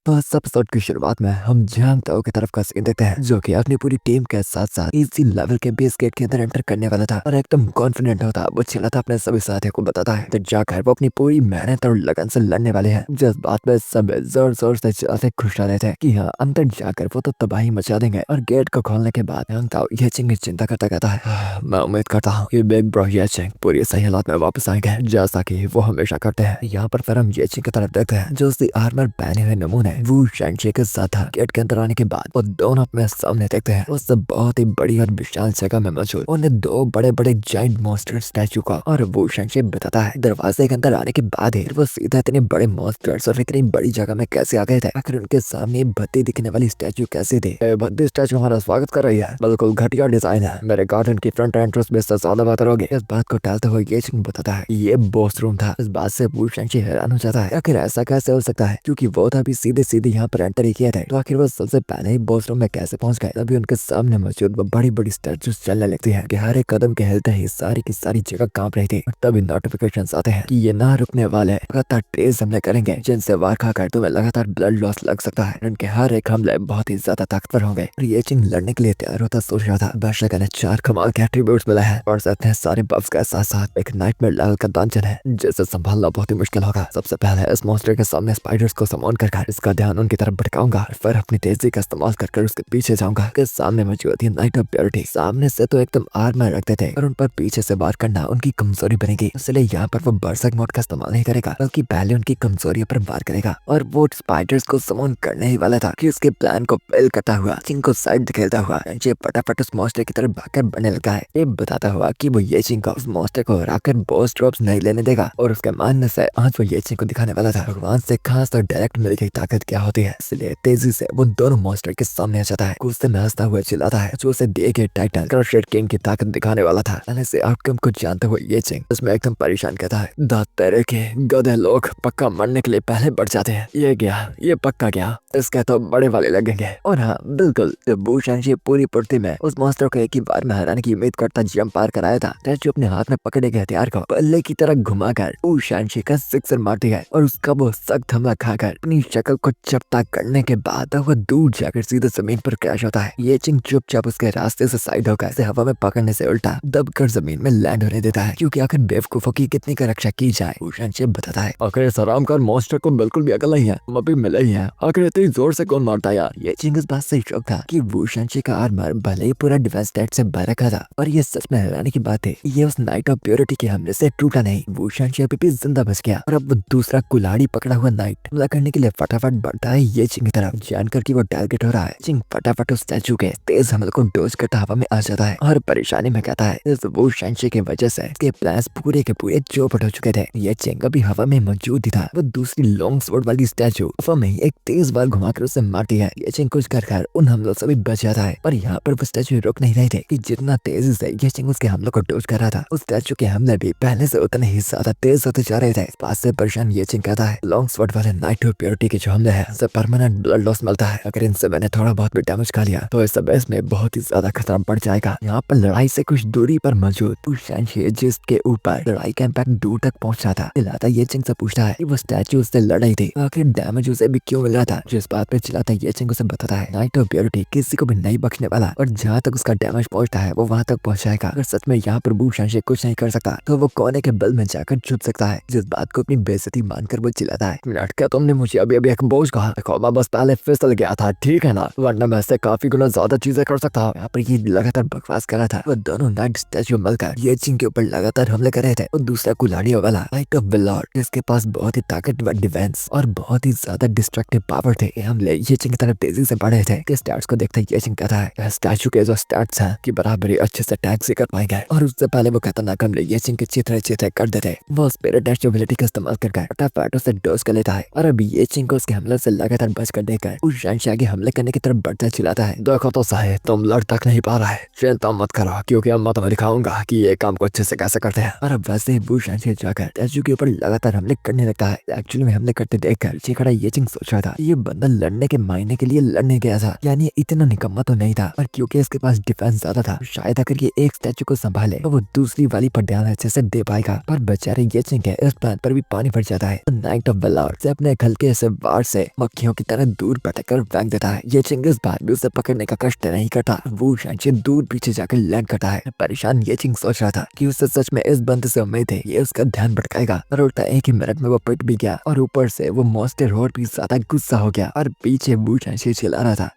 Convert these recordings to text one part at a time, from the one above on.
तो इस एपिसोड की शुरुआत में हम जैंग ताओ की तरफ का सीन देखते हैं, जो कि अपनी पूरी टीम के साथ साथ इसी लेवल के बेस गेट के अंदर एंटर करने वाला था और एकदम कॉन्फिडेंट होता। वो चिल्लाता अपने सभी साथियों को बताता है तो जाकर वो अपनी पूरी मेहनत और लगन से लड़ने वाले हैं। जिस बात में सब जोर जोर से चिल्लाते खुश रहे थे कि हाँ, अंदर जाकर वो तो तबाही मचा देंगे। और गेट को खोलने के बाद जैंग ताओ ये चिंग की चिंता करता कहता है, मैं उम्मीद करता हूँ कि बिग ब्रो ये चिंग पूरी सही हालात में वापस आएंगे, जैसा कि वो हमेशा करते हैं। यहाँ पर फिर हम ये चिंग की तरफ देखते हैं, जो उसकी आर्मर पहने हुए नमूने वो शैनशी के साथ था। गेट के अंदर आने के बाद वो दोनों अपने सामने देखते हैं उस बहुत ही बड़ी और विशाल जगह में मौजूद उन्हें दो बड़े बड़े जाइंट मॉन्स्टर स्टैचू का। और वो शैनशी बताता है दरवाजे के अंदर आने के बाद ही वो सीधा इतने बड़े मॉन्स्टर्स और इतनी बड़ी जगह में कैसे आ गए थे। आखिर उनके सामने भद्दी दिखने वाली स्टैचू कैसे थे। भद्दी स्टैचू हमारा स्वागत कर रही है, बिल्कुल घटिया डिजाइन है, मेरे गार्डन की फ्रंट एंट्रेंस में से ज्यादा बेहतर होगी। इस बात को टालते हुए ये चिंग बताता है ये बॉस रूम था। इस बात से वो शैनशी हैरान हो जाता है, आखिर ऐसा कैसे हो सकता है, क्योंकि वो था भी सीधे सीधे यहाँ पर एंटर ही किया था। तो आखिर वो सबसे पहले ही बॉस रूम में कैसे पहुंच गए। तभी उनके सामने मौजूद वो बड़ी बड़ी स्टैचूज चलने लगती है कि हर एक कदम के हिलते ही सारी की सारी जगह कांप रही थी। और तभी नोटिफिकेशंस आते हैं कि ये ना रुकने वाले लगातार तेज हमले करेंगे, जिनसे वार खाकर तुम्हें लगातार ब्लड लॉस लग सकता है। उनके हर एक हमले बहुत ही ज्यादा ताकतवर होंगे। और ये चिंग लड़ने के लिए तैयार होता सोच रहा था। बेशक ने 4 कमाल के एट्रीब्यूट्स मिले हैं और साथ में सारे बफ्स के साथ साथ एक नाइटमेयर लेवल का डंजन है, जिसे संभालना बहुत ही मुश्किल होगा। सबसे पहले इस मॉन्स्टर के सामने स्पाइडर्स को समन कर इसका ध्यान उनकी तरफ भटकाऊंगा, फिर अपनी तेजी का इस्तेमाल कर उसके पीछे जाऊंगा। के सामने मौजूद है नाइट ऑफ प्योरिटी। सामने से तो एकदम आर्मर रखते थे और उन पर पीछे से वार करना उनकी कमजोरी बनेगी, इसलिए यहाँ पर वो बरसक मोड का इस्तेमाल नहीं करेगा, बल्कि पहले उनकी कमजोरियों पर वार करेगा। और वो स्पाइडर्स को समन करने ही वाला था कि उसके प्लान को फेल करता हुआ चिंग को साइड धकेलता हुआ ये फटाफट उस मॉन्स्टर की तरफ भागकर बढ़ने लगा है, ये बताता हुआ कि वो ये चिंग को उस मॉन्स्टर को हराकर बॉस ड्रॉप्स नहीं लेने देगा। और उसके मानने से आज वो ये चिंग को दिखाने वाला था भगवान से खास और डायरेक्ट मिल गई ताकत क्या होती है। इसलिए तेजी से वो दोनों मॉन्स्टर के सामने आ जाता है, गुस्से में हंसता हुआ चिल्लाता है जो उसे दे के टाइटन क्रशर किंग की ताकत दिखाने वाला था। पहले से आउटकम को जानते हुए ये चिंग उसमें एकदम परेशान कहता है, दांत तेरे के गधे लोग पक्का मरने के लिए पहले बढ़ जाते हैं, ये गया ये पक्का गया, इसके तो बड़े वाले लगेंगे। और हाँ बिल्कुल, जब बू शैनशी पूरी फुर्ती में उस मॉन्स्टर को एक ही बार में हराने की उम्मीद करता जंप पार कराया था, स्टैचू अपने हाथ में पकड़े गए हथियार को बल्ले की तरह घुमाकर बू शैनशी का सिक्सर मारती है और उसका वो सख्त हमला खाकर अपनी शक्ल को चपटा करने के बाद वो दूर जाकर सीधे जमीन पर क्रैश होता है। ये चिंग चुपचाप उसके रास्ते से साइड होकर उसे हवा में पकड़ने से उल्टा दबकर जमीन में लैंड होने देता है, क्योंकि आखिर बेवकूफों की कितनी का रक्षा की जाए। भूषण से बताता है, आखिर इस हरामखोर मॉन्स्टर को बिल्कुल भी अकल नहीं है, हम अभी मिले ही हैं, आखिर इतनी जोर से कौन मारता है यार। ये चिंग इस बात से शौक था कि भूषण का आर्मर भले ही पूरा डिफेंस स्टेट से भर रखा था, और ये सच में हैरानी की बात है, ये उस नाइट ऑफ प्योरिटी के हमले से टूटा नहीं। भूषण अभी भी जिंदा बच गया और अब वो दूसरा कुल्हाड़ी पकड़ा हुआ नाइट हमला करने के लिए फटाफट बढ़ता है ये चिंग की तरफ। जानकर कि वो टारगेट हो रहा है, चिंग फटाफट उस स्टैचू के तेज हमले को डोज करता हवा में आ जाता है और परेशानी में कहता है इस वो शैनशी की वजह से इसके प्लान्स पूरे के पूरे चौपट हो चुके थे। ये चिंग अभी हवा में मौजूद ही था। वो दूसरी लॉन्ग स्वॉर्ड वाली स्टैचू हवा में एक तेज बार घुमाकर उसे मारती है। ये चिंग कुछ कर उन हमलों से भी बच जाता है, पर यहाँ पर वो स्टैचू रुक नहीं रहे थे कि जितना तेजी से ये चिंग उसके हमलों को डोज कर रहा था, उस स्टैचू के हमले भी पहले से उतने ही ज्यादा तेज होते जा रहे थे। इस बात से परेशान ये चिंग कहता है लॉन्ग स्वॉर्ड वाले नाइट ऑफ प्योरिटी के जो हमले है उसे परमानेंट ब्लड लॉस मिलता है, अगर इनसे मैंने थोड़ा बहुत भी डैमेज खा लिया तो इस बेस में बहुत ही ज्यादा खतरा बढ़ जाएगा। यहाँ पर लड़ाई से कुछ दूरी पर मौजूद शैनशी जिसके ऊपर लड़ाई का इम्पैक्ट दूर तक पहुंचा था, चिल्लाता ये चिंग से पूछता है कि वो स्टैचू उससे लड़ रही थी, आखिर डैमेज उसे भी क्यों मिल रहा था। जिस बात पे चिल्लाता ये चिंग उसे बताता है नाइट ऑफ प्योरिटी किसी को भी नहीं बख्शने वाला, और जहाँ तक उसका डैमेज पहुंचता है वो वहाँ तक पहुंचाएगा। अगर सच में यहाँ पर बू शैनशी कुछ नहीं कर सकता तो वो कोने के बल में जाकर छुप सकता है। जिस बात को अपनी बेइज्जती मानकर वो चिल्लाता है, लड़का तुमने मुझे अभी अभी एक बोझ कहा, देखो मैं बस पहले फिसल गया था, ठीक है ना, वरना मैं इससे काफी गुना ज्यादा चीजें कर सकता हूँ। यहाँ पर ये लगातार बकवास कर रहा था। वो दोनों नाइट स्टैचू मिलकर ये चिंग के ऊपर लगातार हमले कर रहे थे। और दूसरा कुल्हाड़ियों वाला नाइट ऑफ विलॉर्ड, जिसके पास बहुत ही ताकतवर डिफेंस और बहुत ही ज्यादा डिस्ट्रक्टिव पावर थे, ये हमले ये चिंग की तरफ तेजी से बढ़ रहे थे। कि स्टैट्स को देखते ये चिंग कहता है स्टैचू के जो स्टैट्स हैं कि बराबरी अच्छे से अटैक से कर पाएंगे, और उससे पहले वो खतरनाक हमले ये चिंग के चित्र चित्र कर देते। वो स्पिरिट डैश एबिलिटी का इस्तेमाल कर फटाफट उसे डोज कर लेता है, और अभी ये चिंग को उसके हमले से लगातार बच कर देकर उस शैनशी आगे हमले करने की तरफ बढ़ता चिल्लाता है, देखो तो सही तुम लड़ तक नहीं पा रहा है, चिंता मत करो क्योंकि अब मैं तुम्हें दिखाऊंगा कि ये काम को अच्छे से कैसे करते हैं। और अब वैसे ही वो शैनशी जाकर स्टैचू के ऊपर लगातार हमले करने लगता है। एक्चुअली में हमले करते देखकर पीछे खड़ा ये चिंग सोच रहा था ये बंदा लड़ने के मायने के लिए लड़ने गया था, यानी इतना निकम्मा तो नहीं था, पर क्योंकि इसके पास डिफेंस ज्यादा था शायद अगर ये एक स्टैचू को संभाले तो वो दूसरी वाली पर ध्यान अच्छे से दे पाएगा। पर बेचारे ये चिंग है इस प्लान पर भी पानी भर जाता है। नाइट ऑफ विलॉर्ड से अपने हल्के से वार से मक्खियों की तरह दूर भटक कर फेंक देता है। ये चिंग इस बार भी उसे पकड़ने का कष्ट नहीं करता। वो शांचे दूर पीछे जाकर लैंड करता है। परेशान ये चिंग सोच रहा था कि उसे सच में इस बंदे से उम्मीद है ये उसका ध्यान भटकाएगा, और उल्टा एक ही मिनट में वो पिट भी गया और ऊपर से वो मॉन्स्टर और भी ज्यादा गुस्सा हो गया और पीछे वो शांचे चिल्ला रहा था,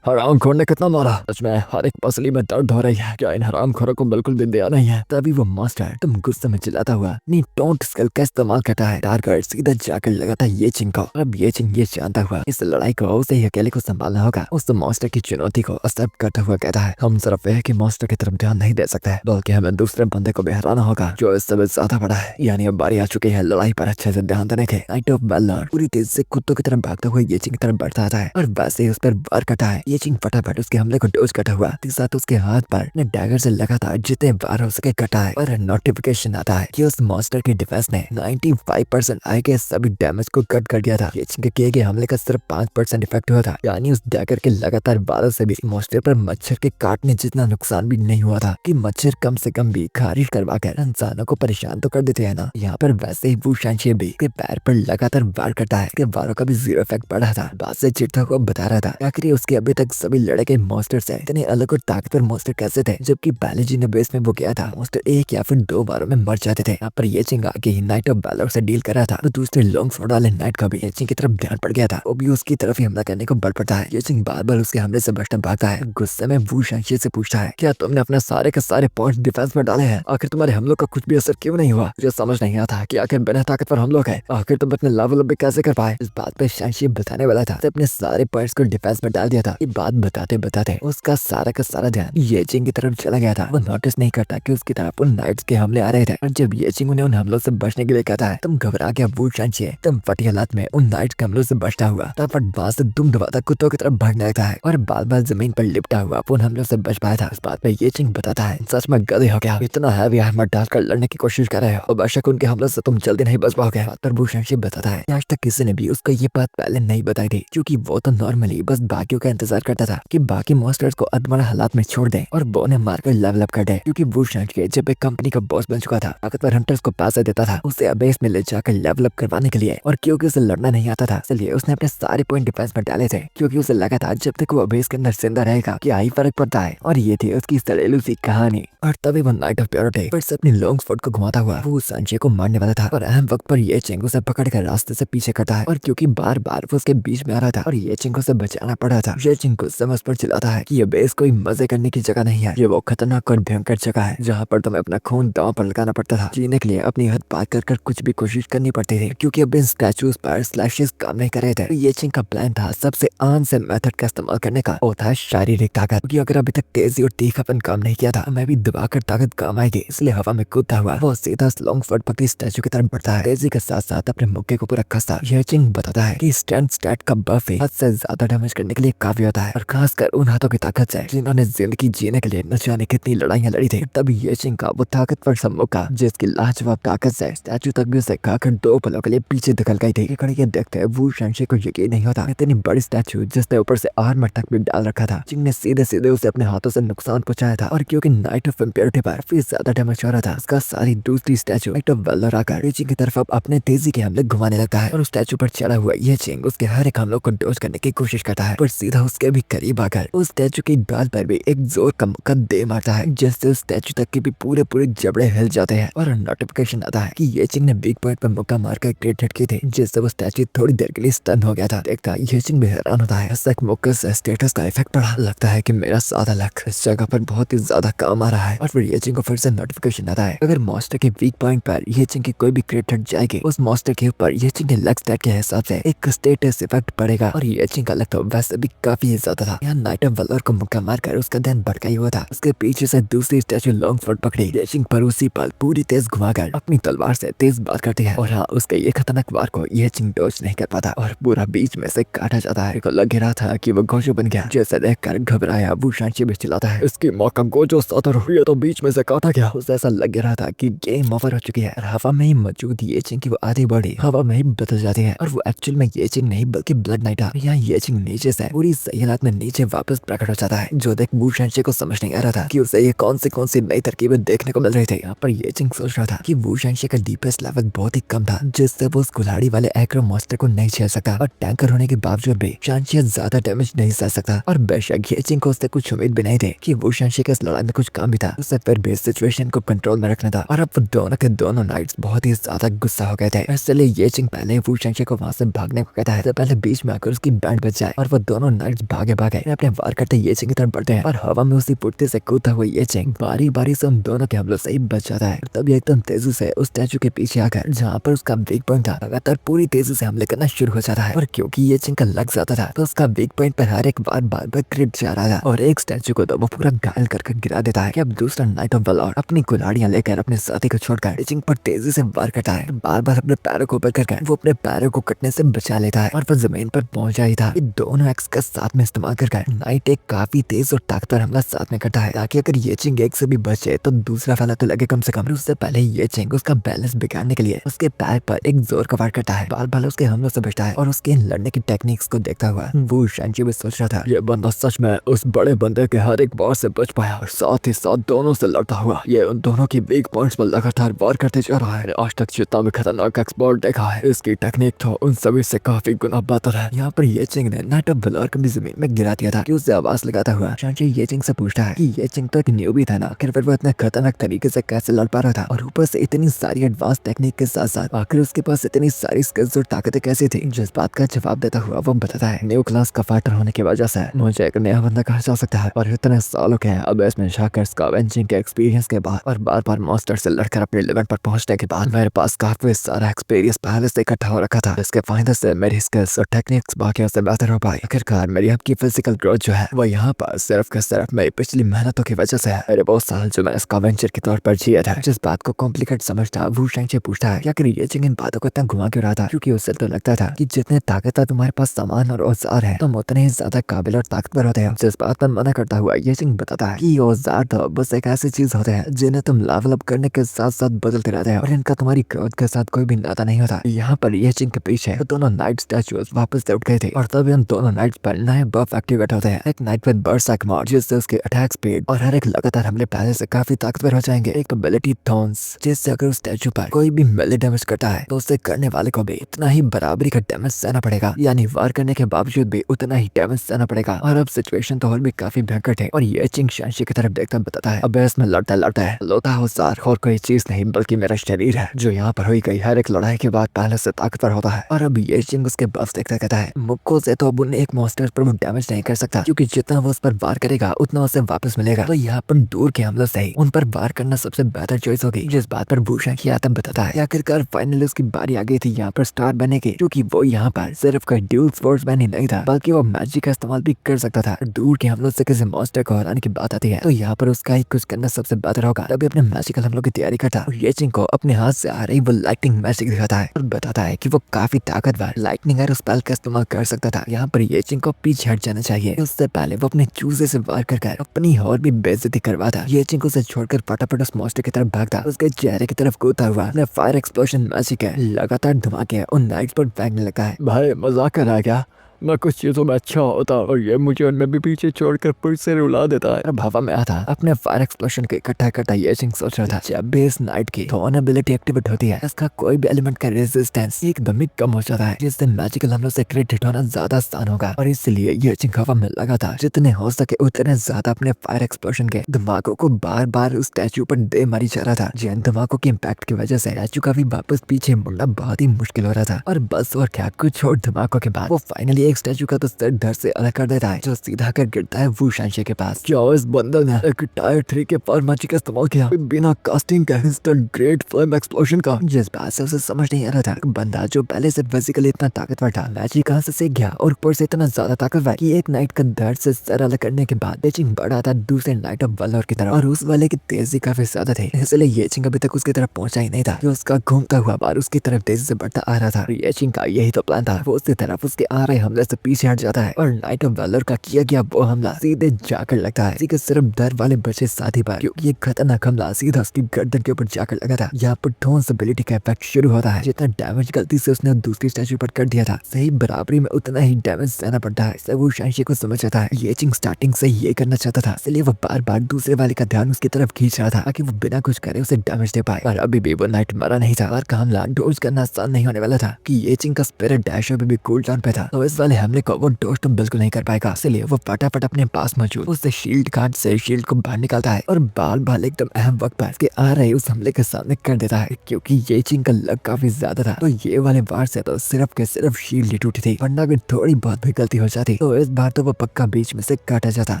हराम खोर ने कितना मारा, सच में हर एक पसली में दर्द हो रही है, क्या इन हराम खोरों को बिल्कुल भी दया नहीं है। तभी वो मास्टर तुम गुस्से में चिल्लाता हुआ अपनी टोंट स्किल का इस्तेमाल करता है। टारगेट सीधा जाकर लगाता ये चिंग को। अब ये चिंग ये जानता हुआ इस लड़ाई को उसे ही अकेले को संभालना होगा। उस मास्टर की चुनौती को एक्सेप्ट करता हुआ कहता है, हम सिर्फ एक ही मास्टर की तरफ ध्यान नहीं दे सकते, बल्कि हमें दूसरे बंदे को भी हराना होगा जो इससे भी ज्यादा बड़ा है। यानी अब बारी आ चुकी है लड़ाई पर अच्छे से ध्यान देने के। नाइट ऑफ वेलनॉर्ड पूरी तेज से कुत्तों की तरफ भागता हुआ ये चिंग की तरफ बढ़ता आता है और वैसे ही उस पर वार करता है। ये चिंग फटाफट उसके हमले को डोज करता हुआ साथ उसके हाथ पर डैगर से लगातार जितने बार हो सके कटा है और नोटिफिकेशन आता है कि उस मॉन्स्टर की डिफेंस ने 95% आय के सभी डैमेज को कट कर दिया था। ये चिंग के किए गए हमले का सिर्फ 5% इफेक्ट हुआ था। यानी उस डैगर के लगातार वारों से भी मॉन्स्टर पर मच्छर के काटने जितना नुकसान भी नहीं हुआ था कि मच्छर कम से कम भी खारिज करवा कर इंसानों को परेशान तो कर देते हैं ना। यहाँ पर वैसे ही वो शांचे भी के पैर पर लगातार वार करता है। उसके वारों का भी जीरो इफेक्ट पड़ा था। बात से चिट्ठा को बता रहा था आखिर उसके अभी तक सभी लड़े के मॉन्स्टर से इतने अलग और ताकतवर मॉन्स्टर कैसे थे, जबकि पहले जी ने बेस में वो गया था मॉन्स्टर एक या फिर 2 बारों में मर जाते थे। यहाँ पर ये चिंग आगे ही नाइट ऑफ बैलर से डील कर रहा था। तो दूसरे लॉन्ग स्वॉर्ड वाले नाइट का भी ये चिंग की तरफ ध्यान पड़ गया था। वो भी उसकी तरफ ही हमला करने को बढ़ पड़ता है। ये चिंग बार बार उसके हमले से बचना भागता है। गुस्से में वो शांशी से पूछता है, क्या तुमने अपने सारे के सारे पॉइंट्स डिफेंस में डाले हैं? आखिर तुम्हारे हमलों का कुछ भी असर क्यों नहीं हुआ? मुझे समझ नहीं आता कि आखिर बिना ताकतवर हम लोग हैं, आखिर तुम अपने लेवल अप कैसे कर पाए? इस बात पे शांशी बताने वाला था, अपने सारे पॉइंट्स को डिफेंस में डाल दिया था। ये बात बताते बताते उसका सारा का सारा ध्यान ये चिंग की तरफ चला गया था। वो नोटिस नहीं करता कि उसकी तरफ उन नाइट्स के हमले आ रहे थे। और जब ये चिंग उन्हें उन हमलों से बचने के लिए कहता है, तुम घबरा गया वो शांशी तुम फटी हालात में उन नाइट्स के हमलों से बचता हुआ फटाफट बांस से दुम दबाता कुत्तों की तरफ भागने लगता है और बाल बाल जमीन पर लिपटा हुआ उन हमलों से बच पाया था। इस बात पे ये चिंग बताता है, सच में गधे हो गया, इतना हैवी आर्मर डालकर लड़ने की कोशिश कर रहे हो और बेशक उनके हमलों से तुम जल्दी नहीं बच पाओगे। बात पर वो शांशी बताता है आज तक किसी ने भी उसको ये बात पहले नहीं बताई थी, क्योंकि वो तो नॉर्मली बस बाकियों का इंतजार करता था कि बाकी मॉन्स्टर्स को अधमरा हालात में छोड़ दे और वो उन्हें मारकर लेवल अप कर दे। क्योंकि वो शांशी जब एक कंपनी का बॉस बन चुका था, ताकतवर हंटर्स को पैसे देता था उसे अबेस में ले जाकर लेवल अप करवाने के लिए, और क्योंकि उसे लड़ना नहीं आता था इसलिए उसने अपने सारे पॉइंट डिफेंस में डाले थे, क्योंकि उसे लगा था जब तक वो अबेस के अंदर जिंदा रहेगा क्या ही फर्क पड़ता है। और ये थी उसकी सड़ेलू सी कहानी। और तभी वो नाइट ऑफ प्योरिटी फिर से अपनी लॉन्ग स्वॉर्ड को घुमाता हुआ वो सांचे को मारने वाला था, और अहम वक्त पर ये चिंग उसे पकड़ कर रास्ते से पीछे करता है। और क्योंकि बार बार वो उसके बीच में आ रहा था और ये चिंग उसे बचाना पड़ा था, ये चिंग गुस्से में उस पर चिल्लाता है कि ये बेस कोई मजे करने की जगह नहीं है, ये वो खतरनाक और भयंकर जगह है जहाँ पर तुम्हें अपना खून दांव पर लगाना पड़ता था। जीने के लिए अपनी हद पार कर कुछ भी कोशिश करनी पड़ती थी, क्योंकि अब इन स्टैचूज पर स्लैशेस काम नहीं कर रहे थे। ये चिंग का प्लान था सबसे आसान से मेथड का इस्तेमाल करने का, वो था शारीरिक ताकत। क्योंकि अगर अभी तक तेजी और तीखापन काम नहीं किया था, मैं भी दबाकर ताकत काम आएगी, इसलिए हवा में कूदता हुआ वो सीधा लॉन्ग स्वॉर्ड पकड़ी स्टैचू की तरफ बढ़ता है, तेजी के साथ साथ अपने मुक्के को पूरा कसता। यह चिंग बताता है कि स्टैंड स्टैट का बफ हद से ज्यादा डैमेज करने के लिए काफी होता है, और खासकर उन हाथों की ताकत से जिन्होंने जिंदगी जीने के लिए न जाने कितनी लड़ाइयां लड़ी थी। तभी ये चिंग का वो ताकतवर सा मुक्का जिसकी लाजवाब ताकत से स्टैचू तक भी उसे खाकर 2 पलों के लिए पीछे निकल गई थी। ये देखते वो शांशी को यकीन नहीं होता, इतनी बड़ी स्टैचू जिसने ऊपर से आर्मर तक भी डाल रखा था, चिंग ने सीधे सीधे उसे अपने हाथों से नुकसान पहुंचाया था। और क्योंकि नाइट ऑफ इम्प्योरिटी पर फिर ज्यादा डैमेज हो रहा था, उसका सारी दूसरी स्टैचू नाइट ऑफ वेलर आकर चिंग की तरफ अपने तेजी के हमले घुमाने लगता है, और उस स्टैचू पर चढ़ा हुआ ये चिंग उसके हर एक हमलों को डोज करने की कोशिश करता है, पर सीधा उसके भी करीब आकर उस स्टैचू की डाल पर भी एक जोर का मुक्का दे मारता है, जिससे उस स्टैचू तक के भी पूरे जबड़े हिल जाते हैं। और नोटिफिकेशन आता है कि ये चिंग ने बिग पॉइंट पर मुक्का मारकर ग्रेट हिट की थी, जिससे वो स्टैचू थोड़ी देर के लिए स्टन हो गया था। देखता ये चिंग भी हैरान होता है, इस मुक्के से स्टेटस का इफेक्ट पड़ा, लगता है कि मेरा सादा लक इस जगह पर बहुत ही ज्यादा काम आ रहा है। और फिर ये चिंग को फिर से नोटिफिकेशन आता है, अगर मॉन्स्टर के वीक पॉइंट पर ये चिंग की कोई भी क्रिएट हट जाएगी, उस मॉन्स्टर के ऊपर ये चिंग के लक स्टैट के हिसाब से एक स्टेटस इफेक्ट पड़ेगा। और ये चिंग का लक तो वैसे भी काफी ज्यादा था। यहाँ नाइट ऑफ वेलर को मुक्का मारकर उसका ध्यान भटका ही हुआ था। उसके पीछे से दूसरी स्टैचू लॉन्ग स्वॉर्ड पकड़ी ये चिंग पर उसी पल पूरी तेज घुमाकर अपनी तलवार से तेज बात करती है, और हाँ उसके ये खतरनाक वार को ये चिंग डॉज नहीं कर पाता और पूरा बीच में से काटा जाता है। लग रहा था कि वो गोजो बन गया, जैसे देखकर घबराया वो शांची भी चिल्लाता है, इसकी माँ का गोजो सातर हुई तो बीच में से काटा गया। उसे ऐसा लग रहा था कि गेम ओवर हो चुकी है। हवा में ही मौजूद ये चिंग की वो आधी बॉडी हवा में ही बदल जाती है, और वो एक्चुअल में ये चिंग नहीं बल्कि ब्लड नाइट था। यहाँ ये चिंग नीचे से पूरी सही हालात में नीचे वापस प्रकट हो जाता है, जो देख वू शानशे को समझ नहीं आ रहा था कि उसे ये कौन सी नई तरकीबें देखने को मिल रही थी। यहाँ पर ये चिंग सोच रहा था कि वू शानशे का डीपेस्ट लेवल बहुत ही कम था, जिससे वो उस कुल्हाड़ी वाले एक्रो मॉन्स्टर को नहीं छेड़ सकता और टैंकर होने के बावजूद भी शानशे ज्यादा डैमेज नहीं सह सकता। और बेशक ये चिंग को उससे कुछ उम्मीद भी नहीं थी कि वू शानशे के इस लड़ाई में कुछ काम भी था, उससे फिर भी सिचुएशन को कंट्रोल में रखना था। और अब वो दोनों के दोनों नाइट्स बहुत ही ज्यादा गुस्सा हो गए थे, इसलिए ये चिंग पहले वू शानशे को वहां से भागने को कहता है, तो पहले बीच में आकर उसकी बैंड बच जाए और वो दोनों नाइट्स भागे अपने वार करते ये चिंग की तरफ बढ़ते हैं। और हवा में उसी पुट्टी से कूदता हुआ ये चिंग बारी बारी से उन दोनों के हमलों से ही बच जाता है। तब ये एकदम तेजी से उस स्टैचू के पीछे आकर जहाँ पर उसका वीक पॉइंट था लगातार पूरी तेजी से हमले करना शुरू हो जाता है। और क्योंकि ये चिंग का लग जाता था तो उसका वीक पॉइंट पर हर एक बार क्रिट जा रहा था और एक स्टैचू को तो वो पूरा घायल करके गिरा देता है। कि अब दूसरा नाइट ऑफ वैलोर अपनी कुल्हाड़ियां लेकर अपने साथी को छोड़कर चिंग पर तेजी से वार करता है। बार अपने पैरों को ऊपर करके वो अपने पैरों को कटने से बचा लेता है और वो जमीन पर पहुंच जाता था। ये दोनों एक्स का साथ में इस्तेमाल करके नाइट एक काफी तेज और ताकतवर हमला साथ में करता है, ताकि अगर ये चिंग एक से भी बचे तो दूसरा वाला तो लगे कम से कम। उससे पहले ये चिंग उसका बैलेंस बिगाड़ने के लिए उसके पैर पर एक जोर का वार करता है। बाल उसके हमलों से बचता है और उसके लड़ने की टेक्निक्स को देखता हुआ वो शानशे भी सोच रहा था, ये बंदा सच में उस बड़े बंदे के हर एक वार से बच पाया और साथ ही साथ दोनों से लड़ता हुआ ये उन दोनों की वीक पॉइंट्स पर लगातार वार करते जा रहा है। आज तक जितना भी खतरनाक एक्सपर्ट देखा है, इसकी टेक्निक तो उन सभी से काफी गुना बेहतर है। यहाँ पर ये चिंग ने नाइट ऑफ वैलोर को भी जमीन में गिरा दिया था कि उससे आवाज लगाता हुआ शानशे ये चिंग से पूछता है कि ये चिंग तो एक न्यूबी था ना, आखिर फिर वो इतने खतरनाक तरीके से कैसे लड़ पा रहा था और ऊपर से इतनी सारी एडवांस टेक्निक के साथ साथ आखिर उसके पास इतनी सारी स्किल्स और ताकतें कैसी थी। जिस बात का जवाब देता हुआ वो बताता है, न्यू क्लास का फाइटर होने की वजह से मुझे एक नया बंदा कहा जा सकता है और इतने सालों के अब इसमें जाकर स्कैवेंजिंग के एक्सपीरियंस के बाद और बार मॉन्स्टर से लड़कर अपने लेवल पर पहुंचने के बाद मेरे पास काफी सारा एक्सपीरियंस पहले से इकट्ठा हो रखा था। इसके फायदे से मेरी स्किल्स और टेक्निक्स बाकियों से बेहतर हो पाई। आखिरकार मेरी आपकी फिजिकल ग्रोथ जो है वो यहाँ पर सिर्फ मेरी पिछली मेहनतों की वजह से है। मेरे बहुत साल जो मैंने स्कैवेंजर के तौर पर जिया था। जिस बात को कॉम्प्लिकेट समझता वू शानशे पूछता है, क्या ये चिंग इन बातों को इतना घुमा क्यों रहा था, क्योंकि उससे तो लगता था कि जितने ताकतवर तुम्हारे पास सामान और औजार है तुम उतने ही ज्यादा काबिल और ताकतवर होते हो। जिस बात पर मना करता हुआ ये चिंग बताता है कि औजार तो बस एक ऐसी चीज होते हैं जिन्हें तुम लेवल अप करने के साथ साथ बदलते रहते हैं और इनका तुम्हारी ग्रोथ के साथ कोई भी नाता नहीं होता। यहाँ पर ये चिंग के पीछे दोनों नाइट स्टैचूज वापस से उठ गए थे और तभी उन दोनों नाइट्स पर नए बफ एक्टिवेट होते हैं। एक नाइट विद बर्सर्क मोड जिससे उसके अटैक स्पीड और हर एक लगातार हमले पहले से काफी ताकतवर हो जाएंगे। एक एबिलिटी थॉर्न्स जिससे अगर उस स्टैचू पर कोई भी मेले डैमेज करता है तो उससे करने वाले को भी इतना ही बराबरी का डैमेज सहना पड़ेगा, यानी वार करने के बावजूद भी उतना ही डैमेज सहना पड़ेगा। और अब सिचुएशन तो और भी काफी भयंकर थे और ये चिंग शानशे की तरफ देखकर बताता है, अब इसमें लड़ता है लोता औजार और कोई चीज नहीं बल्कि मेरा शरीर है जो यहाँ पर हुई गई हर एक लड़ाई के बाद पहले से ताकतवर होता है। और अब ये चिंग उसके बफ देखता कहता है, मुक्को से तो अब उन एक मॉन्स्टर पर वो डैमेज नहीं कर सकता, क्योंकि जितना वो उस पर वार करेगा उतना उसे वापस मिलेगा। तो यहाँ पर दूर के हमलों से ही उन पर वार करना सबसे बेहतर चॉइस होगी। जिस बात पर भूषण की आत्म बताता है आखिरकार फाइनली उसकी बारी आ गई थी यहाँ पर स्टार बनने की, क्योंकि वो यहाँ पर सिर्फ कोई ड्यूल स्पोर्ट्समैन ही नहीं था बल्कि वो मैजिक का इस्तेमाल भी कर सकता था। दूर के हमलों से किसी मॉन्स्टर को हराने की बात आती है तो यहाँ पर उसका ही कुछ करना सबसे बेहतर होगा। तभी अपने मैजिकल हमलों की तैयारी करता और ये चिंग को अपने हाथ से आ रही वो लाइटनिंग मैजिक दिखाता है और बताता है कि वो काफी ताकतवर लाइटनिंग एरो स्पेल का इस्तेमाल कर सकता था। यहाँ पर ये चिंग को पीछे हट जाना चाहिए, उससे पहले वो अपने चूजे से वार कर अपनी और भी बेइज्जती करवाता। ये चिंग उसे छोड़कर फटाफट उस मॉन्स्टर की तरफ भागता, उसके चेहरे की तरफ कूदता हुआ अपने फायर एक्सप्लोजन मैजिक है लगातार धमाके उन नाइट्स पर फेंकने लगा है। भाई मजाक कर रहा है क्या? मैं कुछ चीजों में अच्छा होता और ये मुझे उनमें भी पीछे छोड़कर फिर से रुला देता है। हवा में आता अपने फायर एक्सप्लोजन को इकट्ठा करता ये चिंग सोच रहा था, जब भी इस नाइट की थॉर्न एबिलिटी एक्टिवेट होती है इसका कोई भी एलिमेंट का रेजिस्टेंस एकदम ही कम हो जाता है, जिससे मैजिकल हमलों से क्रिट हिट होना ज्यादा आसान होगा। और इसलिए ये चिंग हवा में लगा था जितने हो सके उतने ज्यादा अपने फायर एक्सप्लोजन के धमाकों को बार उस स्टैचू पर दे मारी जा रहा था। जिन धमाकों के इम्पैक्ट की वजह से स्टैचू का भी वापस पीछे मुड़ना बहुत ही मुश्किल हो रहा था। और बस और क्या कुछ और धमाकों के बाद वो फाइनली एक स्टैचू का तो सर धड़ से अलग कर देता है जो सीधा कर गिरता है वू शानशे के पास। क्या इस बंदे ने एक टायर 3 के फायर मैजिक का इस्तेमाल किया बिना कास्टिंग के इंस्टेंट ग्रेट फ्लेम एक्सप्लोजन का? जिस बात से उसे समझ नहीं आ रहा था बंदा जो पहले से फिजिकली इतना ताकतवर था मैजिक कहां से सीख गया और ऊपर से इतना ज्यादा ताकतवर कि एक नाइट का दर्द से सर अलग करने के बाद ये चिंग बढ़ा था दूसरे नाइट ऑफ वैलोर की तरफ और उस वाले की तेजी काफी ज्यादा थी, इसलिए ये चिंग अभी तक उसकी तरफ पहुंचा ही नहीं था कि उसका घूमता हुआ बार उसकी तरफ तेजी से बढ़ता आ रहा था। ये चिंग का यही तो प्लान था, वो उसकी तरफ उसके आ रहे हमले हमले से पीछे हट जाता है और नाइट ऑफ वैलोर का किया गया वो हमला सीधे जाकर लगता है के सिर्फ डर वाले बचे साथी पर, क्योंकि ये खतरनाक हमला सीधा उसकी गर्दन के ऊपर जाकर लगा था। यहाँ पर टोन्स एबिलिटी का इफेक्ट शुरू होता है। जितना डैमेज गलती से उसने दूसरी स्टैचू पर कर दिया था, सही बराबरी में उतना ही डैमेज सहना पड़ता है। इससे वो शांशी को समझ आता है ये चिंग स्टार्टिंग से ये करना चाहता था, इसलिए वो बार बार दूसरे वाले का ध्यान उसकी तरफ खींच रहा था ताकि वो बिना कुछ करे उसे डैमेज दे पाए। पर अभी भी वो नाइट मरा नहीं था और का हमला डोज करना आसान नहीं होने वाला था कि ये चिंग का स्पिरिट डैश अभी भी कूल डाउन पे था, तो इस वाले हमले को वो डोज तो बिल्कुल नहीं कर पाएगा। इसलिए वो फटाफट अपने पास मौजूद उससे शील्ड कार्ड से शील्ड को बाहर निकालता है और बाल बाल एकदम अहम वक्त पर के आ रहे उस हमले के सामने कर देता है। क्योंकि ये चिंग का लक काफी ज्यादा था, तो ये वाले वार से तो सिर्फ के सिर्फ शील्ड ही टूटी थी, वरना अगर थोड़ी बहुत भी गलती हो जाती तो इस बार तो वो पक्का बीच में से काटा जाता।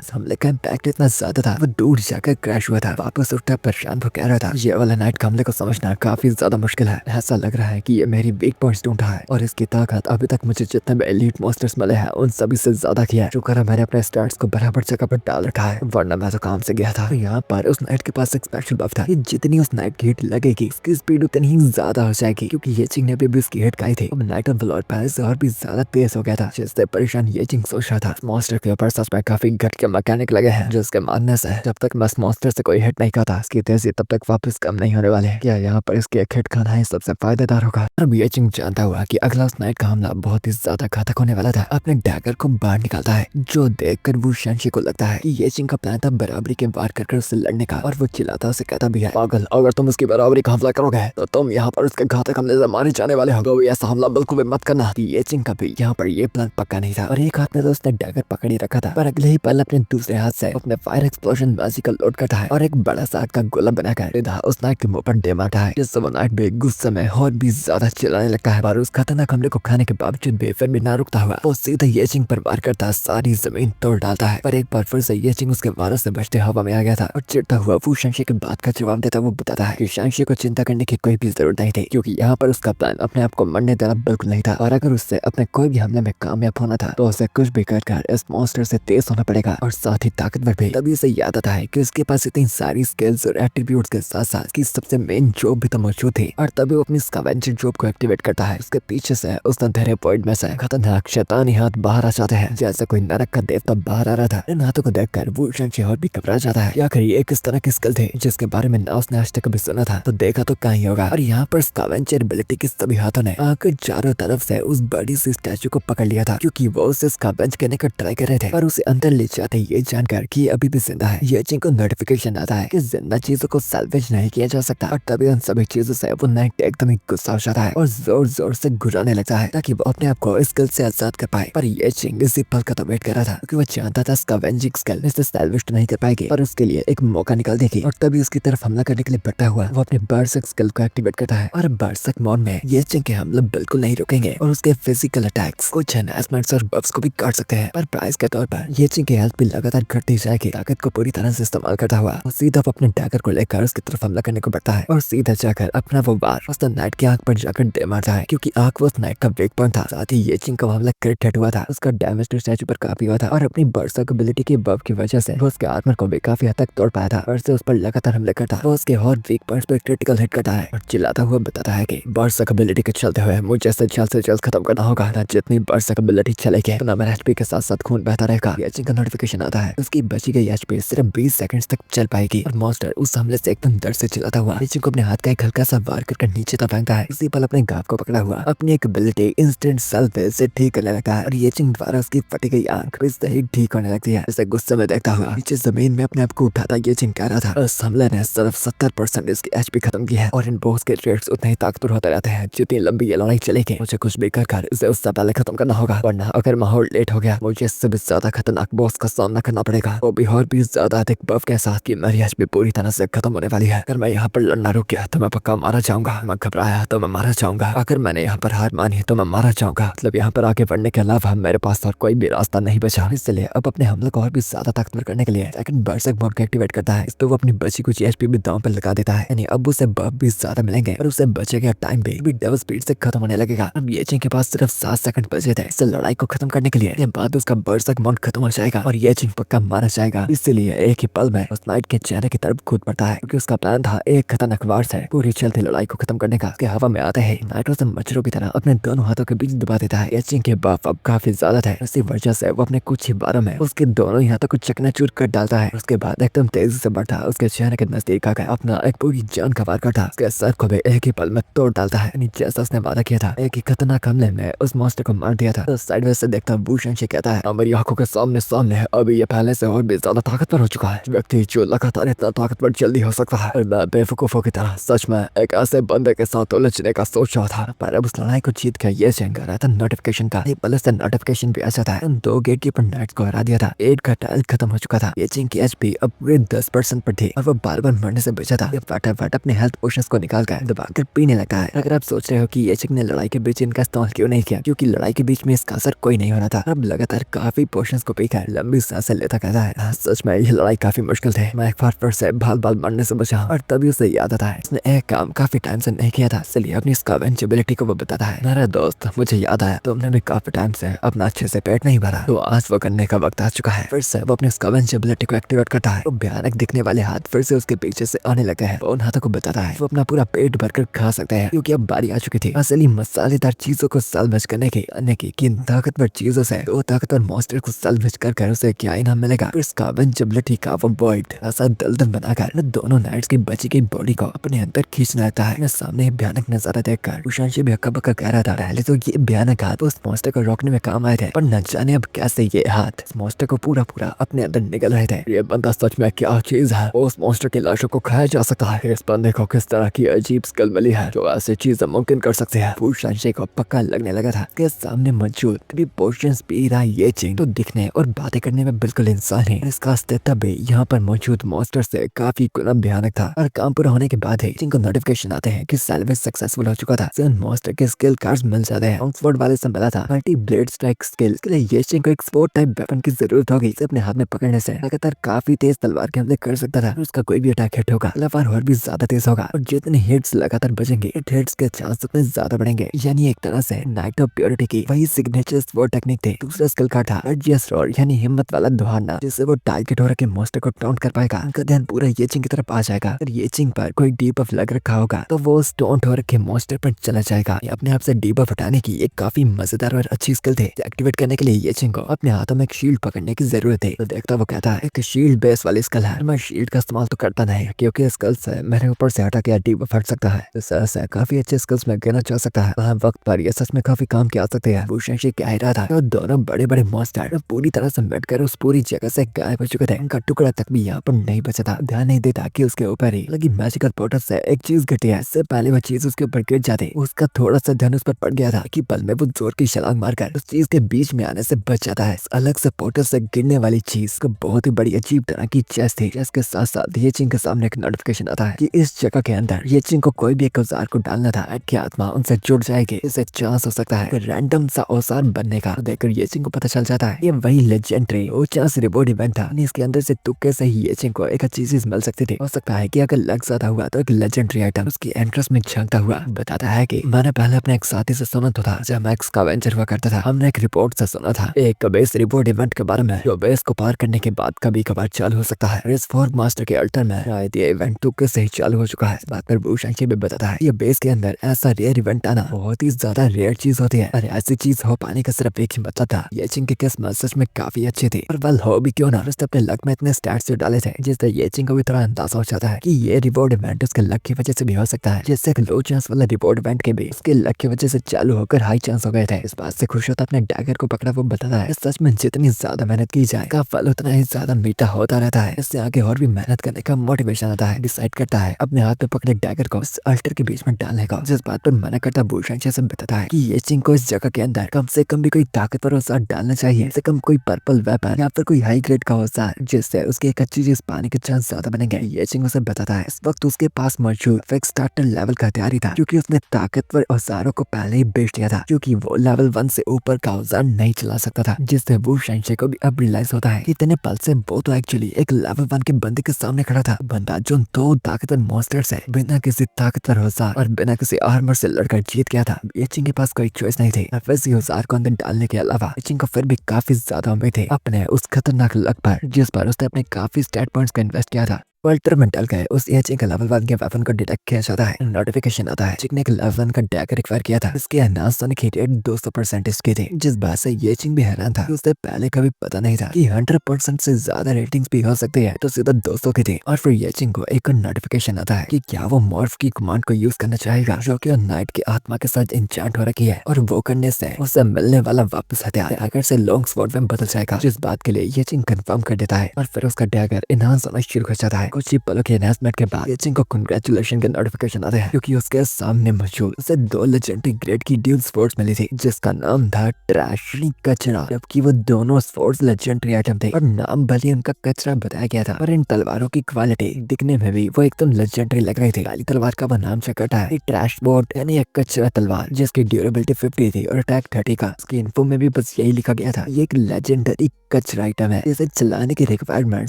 हमले का इम्पैक्ट इतना ज्यादा था वो दूर जाकर क्रैश हुआ था। वापस उठा परेशान वो कह रहा था ये वाला नाइट का हमले को समझना काफी ज्यादा मुश्किल है। ऐसा लग रहा है कि ये मेरी वीक पॉइंट्स ढूंढ रहा है और इसकी ताकत अभी तक मुझे जितने भी एलीट मॉन्स्टर्स मिले हैं उन सभी से ज्यादा किया है। शुक्र है मैंने अपने स्टार्ट्स को बराबर जगह पर डाल रखा है, वरना मैं तो काम से गया था। यहाँ पर उस नाइट के पास एक स्पेशल बफ था कि जितनी उस नाइट की हिट लगेगी उसकी स्पीड उतनी ही ज्यादा हो जाएगी, क्योंकि ये चिंग ने भी उसकी हिट खाई थी। अब नाइट ऑफ वैलोर पैलेस और भी ज्यादा तेज हो गया था, जिससे परेशान ये चिंग सोच रहा था मॉन्स्टर के ऊपर सच में काफी घट के मैकेनिक लगे हैं, जिसके मानने से जब तक मैं मॉन्स्टर से कोई हिट नहीं खाता इसकी तेजी तब तक वापस कम नहीं होने वाले। क्या यहाँ पर इसके एक हिट खाना ही सबसे फायदेदार होगा। अब ये चिंग जानता हुआ कि अगला उस नाइट का हमला बहुत ही ज्यादा घातक होने वाला था, अपने डैगर को बाहर निकालता है, जो देखकर वो शांशी को लगता है कि ये चिंग का प्लान था बराबरी के वार कर उससे लड़ने का, और वो चिल्लाता उसे कहता भी है पागल, अगर तुम उसकी बराबरी का हमला करोगे तो तुम यहाँ पर उसके घातक हमले से मारे जाने वाले हो। ऐसा हमला बिल्कुल भी मत करना। ये चिंग का भी यहाँ पर ये प्लान पक्का नहीं था और एक हाथ में तो उसने डैगर पकड़ ही रखा था, पर अगले ही पल अपने दूसरे हाथ से अपने फायर एक्सप्लोजन बाजी का लोड करता है और एक बड़ा सा आग का गोला बनाकर सीधा उस नाइट के मुंह पर दे मारता है, जिससे वो नाइट भी गुस्से में और भी ज्यादा चिल्लाने लगता है। पर उस खतरनाक हमले को खाने के बावजूद भी फिर भी ना रुकता हुआ वो सीधा ये चिंग पर वार करता सारी जमीन तोड़ डालता है। पर एक बार फिर से ये चिंग उसके वारों से बचते हवा में आ गया था और चिढ़ता हुआ वो शांशी की बात का जवाब देता वो बताता है कि शांशी को चिंता करने की कोई भी जरूरत नहीं थी, क्योंकि यहाँ पर उसका प्लान अपने आप को मरने देना बिल्कुल नहीं था, और अगर उससे अपने कोई भी हमले में कामयाब होना था तो उसे कुछ भी कर इस मॉन्स्टर से तेज होना पड़ेगा और साथ ही ताकतवर भी। तभी उसे याद आता है कि उसके पास इतनी सारी स्किल्स और एट्रीब्यूट्स के साथ साथ की सबसे मेन जॉब भी तो मौजूद थी, और तभी वो अपनी स्कैवेंजर जॉब को एक्टिवेट करता है। उसके पीछे से उस अंधेरे पॉइंट में से खतरनाक शैतानी हाथ बाहर आ जाते हैं, जैसे कोई नरक का देवता बाहर आ रहा था। इन हाथों को देखकर वो शांशी और भी घबरा जाता है। आखिर ये किस तरह की स्किल थी जिसके बारे में ना उसने आज तक कभी सुना था, तो देखा तो कहीं होगा। और यहाँ पर स्कैवेंजर एबिलिटी के सभी हाथों ने आकर चारों तरफ से उस बड़ी सी स्टैचू को पकड़ लिया था, क्योंकि वो उसे स्कैवेंज करने का ट्राई कर रहे थे, पर उसे अंदर ले जाते ये जानकर कि अभी भी जिंदा है। ये चिंग को नोटिफिकेशन आता है कि जिंदा चीजों को सैल्वेज नहीं किया जा सकता, और तभी उन सभी चीजों से वो नाइट एकदम ही गुस्सा हो जाता है और जोर जोर से गुर्राने लगता है ताकि वो अपने आप को इस स्किल से आजाद कर पाए। पर ये चिंग इसी पल का तो वेट कर रहा था, क्योंकि वो जानता था स्कैवेंजिंग स्किल इसे सैल्वेज नहीं कर पाएगी, पर उसके लिए एक मौका निकाल देगी। और तभी उसकी तरफ हमला करने के लिए बढ़ता हुआ वो अपने बर्सक स्किल को एक्टिवेट करता है, और बर्सक मोड में ये चिंग के हमले बिल्कुल नहीं रुकेंगे और उसके फिजिकल अटैक्स कुछ एनहांसमेंट्स और बफ्स को भी काट सकते हैं। पर प्राइस के तौर पर ये चिंग की हेल्थ भी लगातार घटती जाएगी। ताकत को पूरी तरह से इस्तेमाल करता हुआ वो सीधा अपने डैगर को लेकर उसकी तरफ हमला करने को बढ़ता है और सीधा जाकर अपना वो वार उस नाइट की आंख पर जाकर दे मारता है, क्योंकि आंख वो उस नाइट का वीक पॉइंट था। साथ ही ये चिंग का हमला क्रिट हिट हुआ था, उसका डैमेज तो स्टैचू पर काफी हुआ था, और अपनी बर्सक एबिलिटी के बफ की वजह से वो उसके आर्मर को भी काफी हद तक तोड़ पाया था, और से उस पर लगातार हमले करता। वो उसके और वीक पॉइंट्स पर क्रिटिकल हिट करता है और चिल्लाता हुआ बताता है कि बर्सक एबिलिटी के चलते हुए मुझे इसे जल्द से जल्द खत्म करना होगा। ना जितनी बर्सक एबिलिटी चलेगी उतना मेरा एचपी के साथ साथ खून बहता रहेगा। ये चिंग का नोटिफिकेशन आता है उसकी बची गई एचपी सिर्फ 20 सेकंड्स तक चल पाएगी, और मॉन्स्टर उस हमले से एकदम दर्द से चिल्लाता हुआ ये चिंग को अपने हाथ का एक हल्का सा वार करके नीचे फेंकता है। इसी पल अपने गाफ को पकड़ा हुआ अपनी एक एबिलिटी इंस्टेंट सैल्वेज से ठीक करने लगता है, और ये चिंग द्वारा उसकी फटी गई आंख भी सही ठीक होने लगती है। इसे गुस्से में देखता हुआ नीचे जमीन में अपने आप को उठाता ये चिंग कह रहा था उस हमले ने सिर्फ 70% इसकी एचपी खत्म की है, और इन बॉस के ट्रेड्स उतने ही ताकतवर होते रहते हैं। जितनी लंबी ये लड़ाई चलेगी मुझे कुछ भी कर इसे उससे पहले खत्म करना होगा, वरना अगर माहौल लेट हो गया मुझे इससे भी ज्यादा खतरनाक बॉस का सामना करना पड़ेगा, वो भी और भी ज्यादा अधिक बफ के साथ कि मेरी एचपी पूरी तरह से खत्म होने वाली है। अगर मैं यहाँ पर लड़ना रुक गया तो मैं पक्का मारा जाऊंगा, मैं घबराया तो मैं मारा जाऊंगा, अगर मैंने यहाँ पर हार मानी तो मैं मारा जाऊंगा। मतलब यहाँ पर आगे बढ़ने के अलावा मेरे पास और कोई भी रास्ता नहीं बचा। इसलिए अब अपने हमले को और भी ज्यादा ताकतवर करने के लिए सेकंड बर्सक मोड को एक्टिवेट करता है, तो वो अपनी बची कुछ एचपी भी दांव पर लगा देता है, यानी अब उसे बफ भी ज्यादा मिलेंगे और उसे बचेगा टाइम भी डबल स्पीड से खत्म होने लगेगा। अब ये चिंग के पास सिर्फ 7 सेकंड बचे थे इस लड़ाई को खत्म करने के लिए। ये बाद उसका बर्सक मोड खत्म हो जाएगा और ये चिंग पक्का मारा जाएगा। इसलिए एक ही पल में उस नाइट के चेहरे की तरफ कूद पड़ता है, क्योंकि उसका प्लान था एक खतरनाक वार से पूरी चलती लड़ाई को खत्म करने का। उसके हवा में आते ही नाइट उसे मच्छरों की तरह अपने दोनों हाथों के बीच दबा देता है। ये चिंग के बफ अब काफी ज्यादा थे। इसी वजह से वो अपने कुछ ही बारों में उसके दोनों ही हाथों को चकनाचूर कर डालता है। उसके बाद एकदम तेजी से बढ़ता उसके चेहरे के नजदीक आकर अपना एक पूरी जान का वार करता उसके सर को भी एक ही पल में तोड़ डालता है। यानी जैसा उसने वादा किया था एक ही खतरनाक हमले में उस मॉन्स्टर को मार दिया था। तो साइडवेज से देखता भूषण कहता है हमारी आंखों के सामने है, अभी ये पहले से और भी ज्यादा ताकतवर हो चुका है। व्यक्ति जो लगातार इतना ताकतवर जल्दी हो सकता है। और मैं बेवकूफों की तरह सच में एक ऐसे बंदे के साथ उलझने का सोच रहा था, पर अब उस लड़ाई को जीत कर ये चेंज कर रहा था नोटिफिकेशन का। पहले से नोटिफिकेशन भी अच्छा था। उन 2 गेटकीपर नाइट्स को हरा दिया था। 8 का टाइल खत्म हो चुका था। ये चिंग की एचपी अब पूरे 10% पर थी और वो बार-बार मरने से बचा था। ये फटाफट अपने हेल्थ पोशंस को निकाल कर दबाकर पीने लगा है। अगर आप सोच रहे हो कि ये चिंग ने लड़ाई के बीच इनका इस्तेमाल क्यों नहीं किया, क्योंकि लड़ाई के बीच में इसका असर कोई नहीं होना था। अब लगातार काफी पोशंस को पीकर लंबी सांसें लेता कहता है सच में ये लड़ाई काफी मुश्किल थी। मैं एक बार फिर से बाल मरने से बचा और तभी उसे याद आता है उसने एक काम काफी टाइम से नहीं किया था। इसलिए अपनी स्कैवेंजेबिलिटी को वो बताता है मेरा दोस्त मुझे याद आया तुमने भी काफी टाइम से अपना अच्छे से पेट नहीं भरा, तो आज वो करने का वक्त आ चुका है। फिर से वो अपनी स्कैवेंजेबिलिटी को एक्टिवेट करता है। वो भयानक दिखने वाले हाथ फिर से उसके पीछे से आने लगते हैं। वो उन हाथों को बताता है वो अपना पूरा पेट भरकर खा सकते हैं, क्योंकि अब बारी आ चुकी थी असली मसालेदार चीजों को सल्वेज करने की। अन्य की किन ताकतवर चीजों से दो ताकतवर मॉन्स्टर को सल्वेज कर उसे क्या इनाम मिलेगा। फिर स्कैवेंजेबिलिटी का वो बॉइड ऐसा दलदल बनाकर दोनों नाइट्स की बची गई बॉडी को अपने अंदर खींचना रहता है। सामने भयानक नजारा देखकर उशांशी भी हक्का-बक्का कह रहा था पहले तो ये भयानक हाथ उस मॉन्स्टर को रोकने में काम आए थे, पर न जाने अब कैसे ये हाथ उस मॉन्स्टर को पूरा अपने अंदर निकल रहे थे। ये बंदा सच में क्या चीज है। उस मॉन्स्टर की लाशों को खाया जा सकता है। इस बंदे को किस तरह की अजीब स्किल मिली है जो ऐसी चीजें मुमकिन कर सकते हैं। उशांशी को पक्का लगने लगा था कि सामने मौजूद तभी पोर्शंस पी रहा ये चिंग तो दिखने और बातें करने में बिल्कुल इंसान है। इसका अस्तित्व भी यहाँ पर मौजूद मॉन्स्टर से काफी गुना भयानक था। और काम पूरा होने के बाद ही चिंग को नोटिफिकेशन आते हैं कि सैल्वेज सक्सेसफुल हो चुका था। मॉन्स्टर के स्किल कार्ड्स मिल जाते हैं। ऑक्सफोर्ड वाले से मिला था मल्टी ब्लेड स्ट्राइक स्किल के लिए ये चिंग को एक स्पोर्ट टाइप वेपन की जरूरत होगी। इसे अपने हाथ में पकड़ने से लगातार काफी तेज तलवार के हमले कर सकता था। उसका कोई भी अटैक हिट होगा तलवार और भी ज्यादा तेज होगा और जितने हिट्स लगातार बचेंगे हिट्स के चांस उतने ज्यादा बढ़ेंगे। यानी एक तरह से नाइट ऑफ प्योरिटी की वही सिग्नेचर स्पोर्ट टेक्निक थे। दूसरा स्किल कार्ड था अर्जियस रोर यानी हिम्मत वाला दौड़ना, जिससे वो टारगेट हो रखे मॉन्स्टर को टाउंट कर पाएगा। उनका ध्यान पूरा ये चिंग की तरफ आ जाएगा। अगर ये चिंग पर कोई डीबफ लग रखा होगा तो वो स्टोन हो रखे मॉन्स्टर पर चला जाएगा। ये अपने आप से डीबफ हटाने की एक काफी मजेदार और अच्छी स्किल थी। एक्टिवेट करने के लिए ये चिंग को अपने हाथों में एक शील्ड पकड़ने की जरूरत है। तो देखता वो कहता है एक शील्ड बेस वाली स्किल है। मैं शील्ड का इस्तेमाल तो करता नहीं क्योंकि स्किल से मेरे ऊपर से हटा के डीबफ हट सकता है। इस तरह से काफी अच्छे स्किल्स में गिना जा सकता है। वहाँ वक्त पर ये सच में काफी काम के आ सकते हैं। भूषण से कह रहा था दोनों बड़े बड़े मॉन्स्टर पूरी तरह से मिटकर उस पूरी जगह से गायब हो चुके थे। उनका टुकड़ा तक भी यहाँ पर नहीं बचा था। ध्यान नहीं देता कि उसके ऊपर ही लगी मैजिकल पोर्टल से एक चीज घटी है। इससे पहले वो चीज उसके ऊपर गिर जाती उसका थोड़ा सा ध्यान उस पर पड़ गया था कि पल में वो जोर की छलांग मारकर उस चीज के बीच में आने से बच जाता है। अलग से पोर्टल से गिरने वाली चीज को बहुत ही बड़ी अजीब तरह की चेस्ट थी। जिसके साथ साथ ये चिंग के सामने एक नोटिफिकेशन आता है कि इस जगह के अंदर ये चिंग को कोई भी एक औजार को डालना था कि आत्मा उनसे जुड़ जाएगी। इससे चांस हो सकता है रैंडम सा औजार बनने का। देखकर ये चिंग को पता चल जाता है ये वही लेजेंडरी वो चांस रिवॉर्ड इवेंट था। इसके अंदर से तुक्के से ही ये चिंग को एक अच्छी चीज मिल सकती थी। हो सकता है कि अगर लग ज्यादा हुआ तो एक लेजेंडरी आइटम उसकी एंट्रेंस में झांकता हुआ बताता है कि मैंने पहले अपने एक साथी से सुना तो था जब मैं स्कैवेंजर हुआ करता था। हमने एक रिपोर्ट से सुना था एक बेस रिवॉर्ड इवेंट के बारे में जो बेस को पार करने के बाद कभी कभार चालू हो सकता है। इस फोर्क मास्टर के अल्टर में शायद ये इवेंट तुक्के से ही चालू हो चुका है। इस बात पर भूषण भी बताता है ये बेस के अंदर ऐसा रेयर इवेंट आना बहुत ही ज्यादा रेयर चीज होती है। और ऐसी चीज हो पाने का सिर्फ एक ही मतलब था ये चिंग की किस्मत सच में काफी अच्छी थी। और वल हो भी क्यों ना उसने अपने लक में इतने स्टैट्स जो डाले थे जिससे ये चिंग को भी थोड़ा अंदाजा हो जाता है कि ये रिवॉर्ड इवेंट उसके लक की वजह से भी हो सकता है। जिससे एक लो चांस वाला रिवॉर्ड इवेंट के भी उसके लक की वजह से चालू होकर हाई चांस हो गए थे। इस बात से खुश होता अपने डैगर को पकड़ा वो बताता है सच में जितनी ज्यादा मेहनत की जाए का फल उतना ही ज्यादा मीठा होता रहता है। इससे आगे और भी मेहनत करने का मोटिवेशन आता है। डिसाइड करता है अपने हाथ में पकड़े डैगर को उस अल्टर के बीच में डालने का। जिस बात पर मना करता भूषण से बताता है कि ये चिंग को इस जगह के अंदर कम से कम भी कोई ताकतवर औजार डालना चाहिए। से कम कोई पर्पल वेपन या फिर कोई हाई ग्रेड का औजार जिससे उसके एक अच्छी चीज पाने के चांस ज्यादा बनेंगे। ये चिंग उसे बताता है इस वक्त उसके पास मौजूद फिक्स स्टार्टर लेवल का हथियार था क्योंकि उसने ताकतवर औजारों को पहले ही बेच दिया था क्योंकि वो लेवल 1 से ऊपर का औजार नहीं चला सकता था। जिससे वो शंशे को भी अब रियलाइज होता है कि इतने पल से वो तो एक्चुअली एक लेवल 1 के बंदे के सामने खड़ा था। बंदा जो 2 ताकतवर मॉन्स्टर से बिना किसी ताकतवर औजार और बिना किसी आर्मर से लड़कर जीत गया था। ये चिंग के पास कोई चॉइस नहीं थी वैसे औजार को अंदर डालने के अलावा चिंग को फिर भी काफी ज्यादा उम्मीद थी अपने उस खतरनाक लक पर जिस पर उसने अपने काफी स्टैट पॉइंट्स का इन्वेस्ट किया था। वो अल्टर में डल गए। उस एचिंग का लेवल 1 के वेपन को डिटेक्ट किया जाता है। नोटिफिकेशन आता है चिक ने एक लेवल 1 का डैगर रिक्वायर किया था। इसके एनहांस होने की रेट 200% इसकी थी, जिस बात से ये चिंग भी हैरान था कि उसे पहले कभी पता नहीं था कि 100% से ज्यादा रेटिंग्स भी हो सकती है, तो सीधा 200 की थी। और फिर ये चिंग को एक नोटिफिकेशन आता है कि क्या वो मॉर्फ की कमांड को यूज करना चाहेगा, जो कि नाइट की आत्मा के साथ इंचांट हो रखी है, और वो करने से उसे मिलने वाला वापस हथियार डैगर से लॉन्ग स्वॉर्ड में बदल जाएगा, जिस बात के लिए ये चिंग कंफर्म कर देता है। और फिर उसका डैगर इनहांस होना शुरू हो जाता है। कुछ ही पलों के एनहांसमेंट के बाद ये चिंग को कांग्रेचुलेशन के नोटिफिकेशन आते हैं, क्योंकि उसके सामने मौजूद उसे 2 लेजेंडरी ग्रेड की ड्यूल स्पोर्ट्स मिली थी, जिसका नाम था ट्रैश कचरा, जबकि वो दोनों स्पोर्ट्स लेजेंडरी आइटम थे और नाम भले उनका कचरा बताया गया था। और इन तलवारों की क्वालिटी दिखने में भी वो एकदम लेजेंडरी लग रही थी। काली तलवार का वो नाम चकटा है, ट्रैश बोर्ड यानी एक कचरा तलवार, जिसकी ड्यूरेबिलिटी 50 थी और अटैक 30 का। उसकी इन्फो में भी बस यही लिखा गया था, ये एक लेजेंडरी कचरा आइटम है, इसे चलाने की रिक्वायरमेंट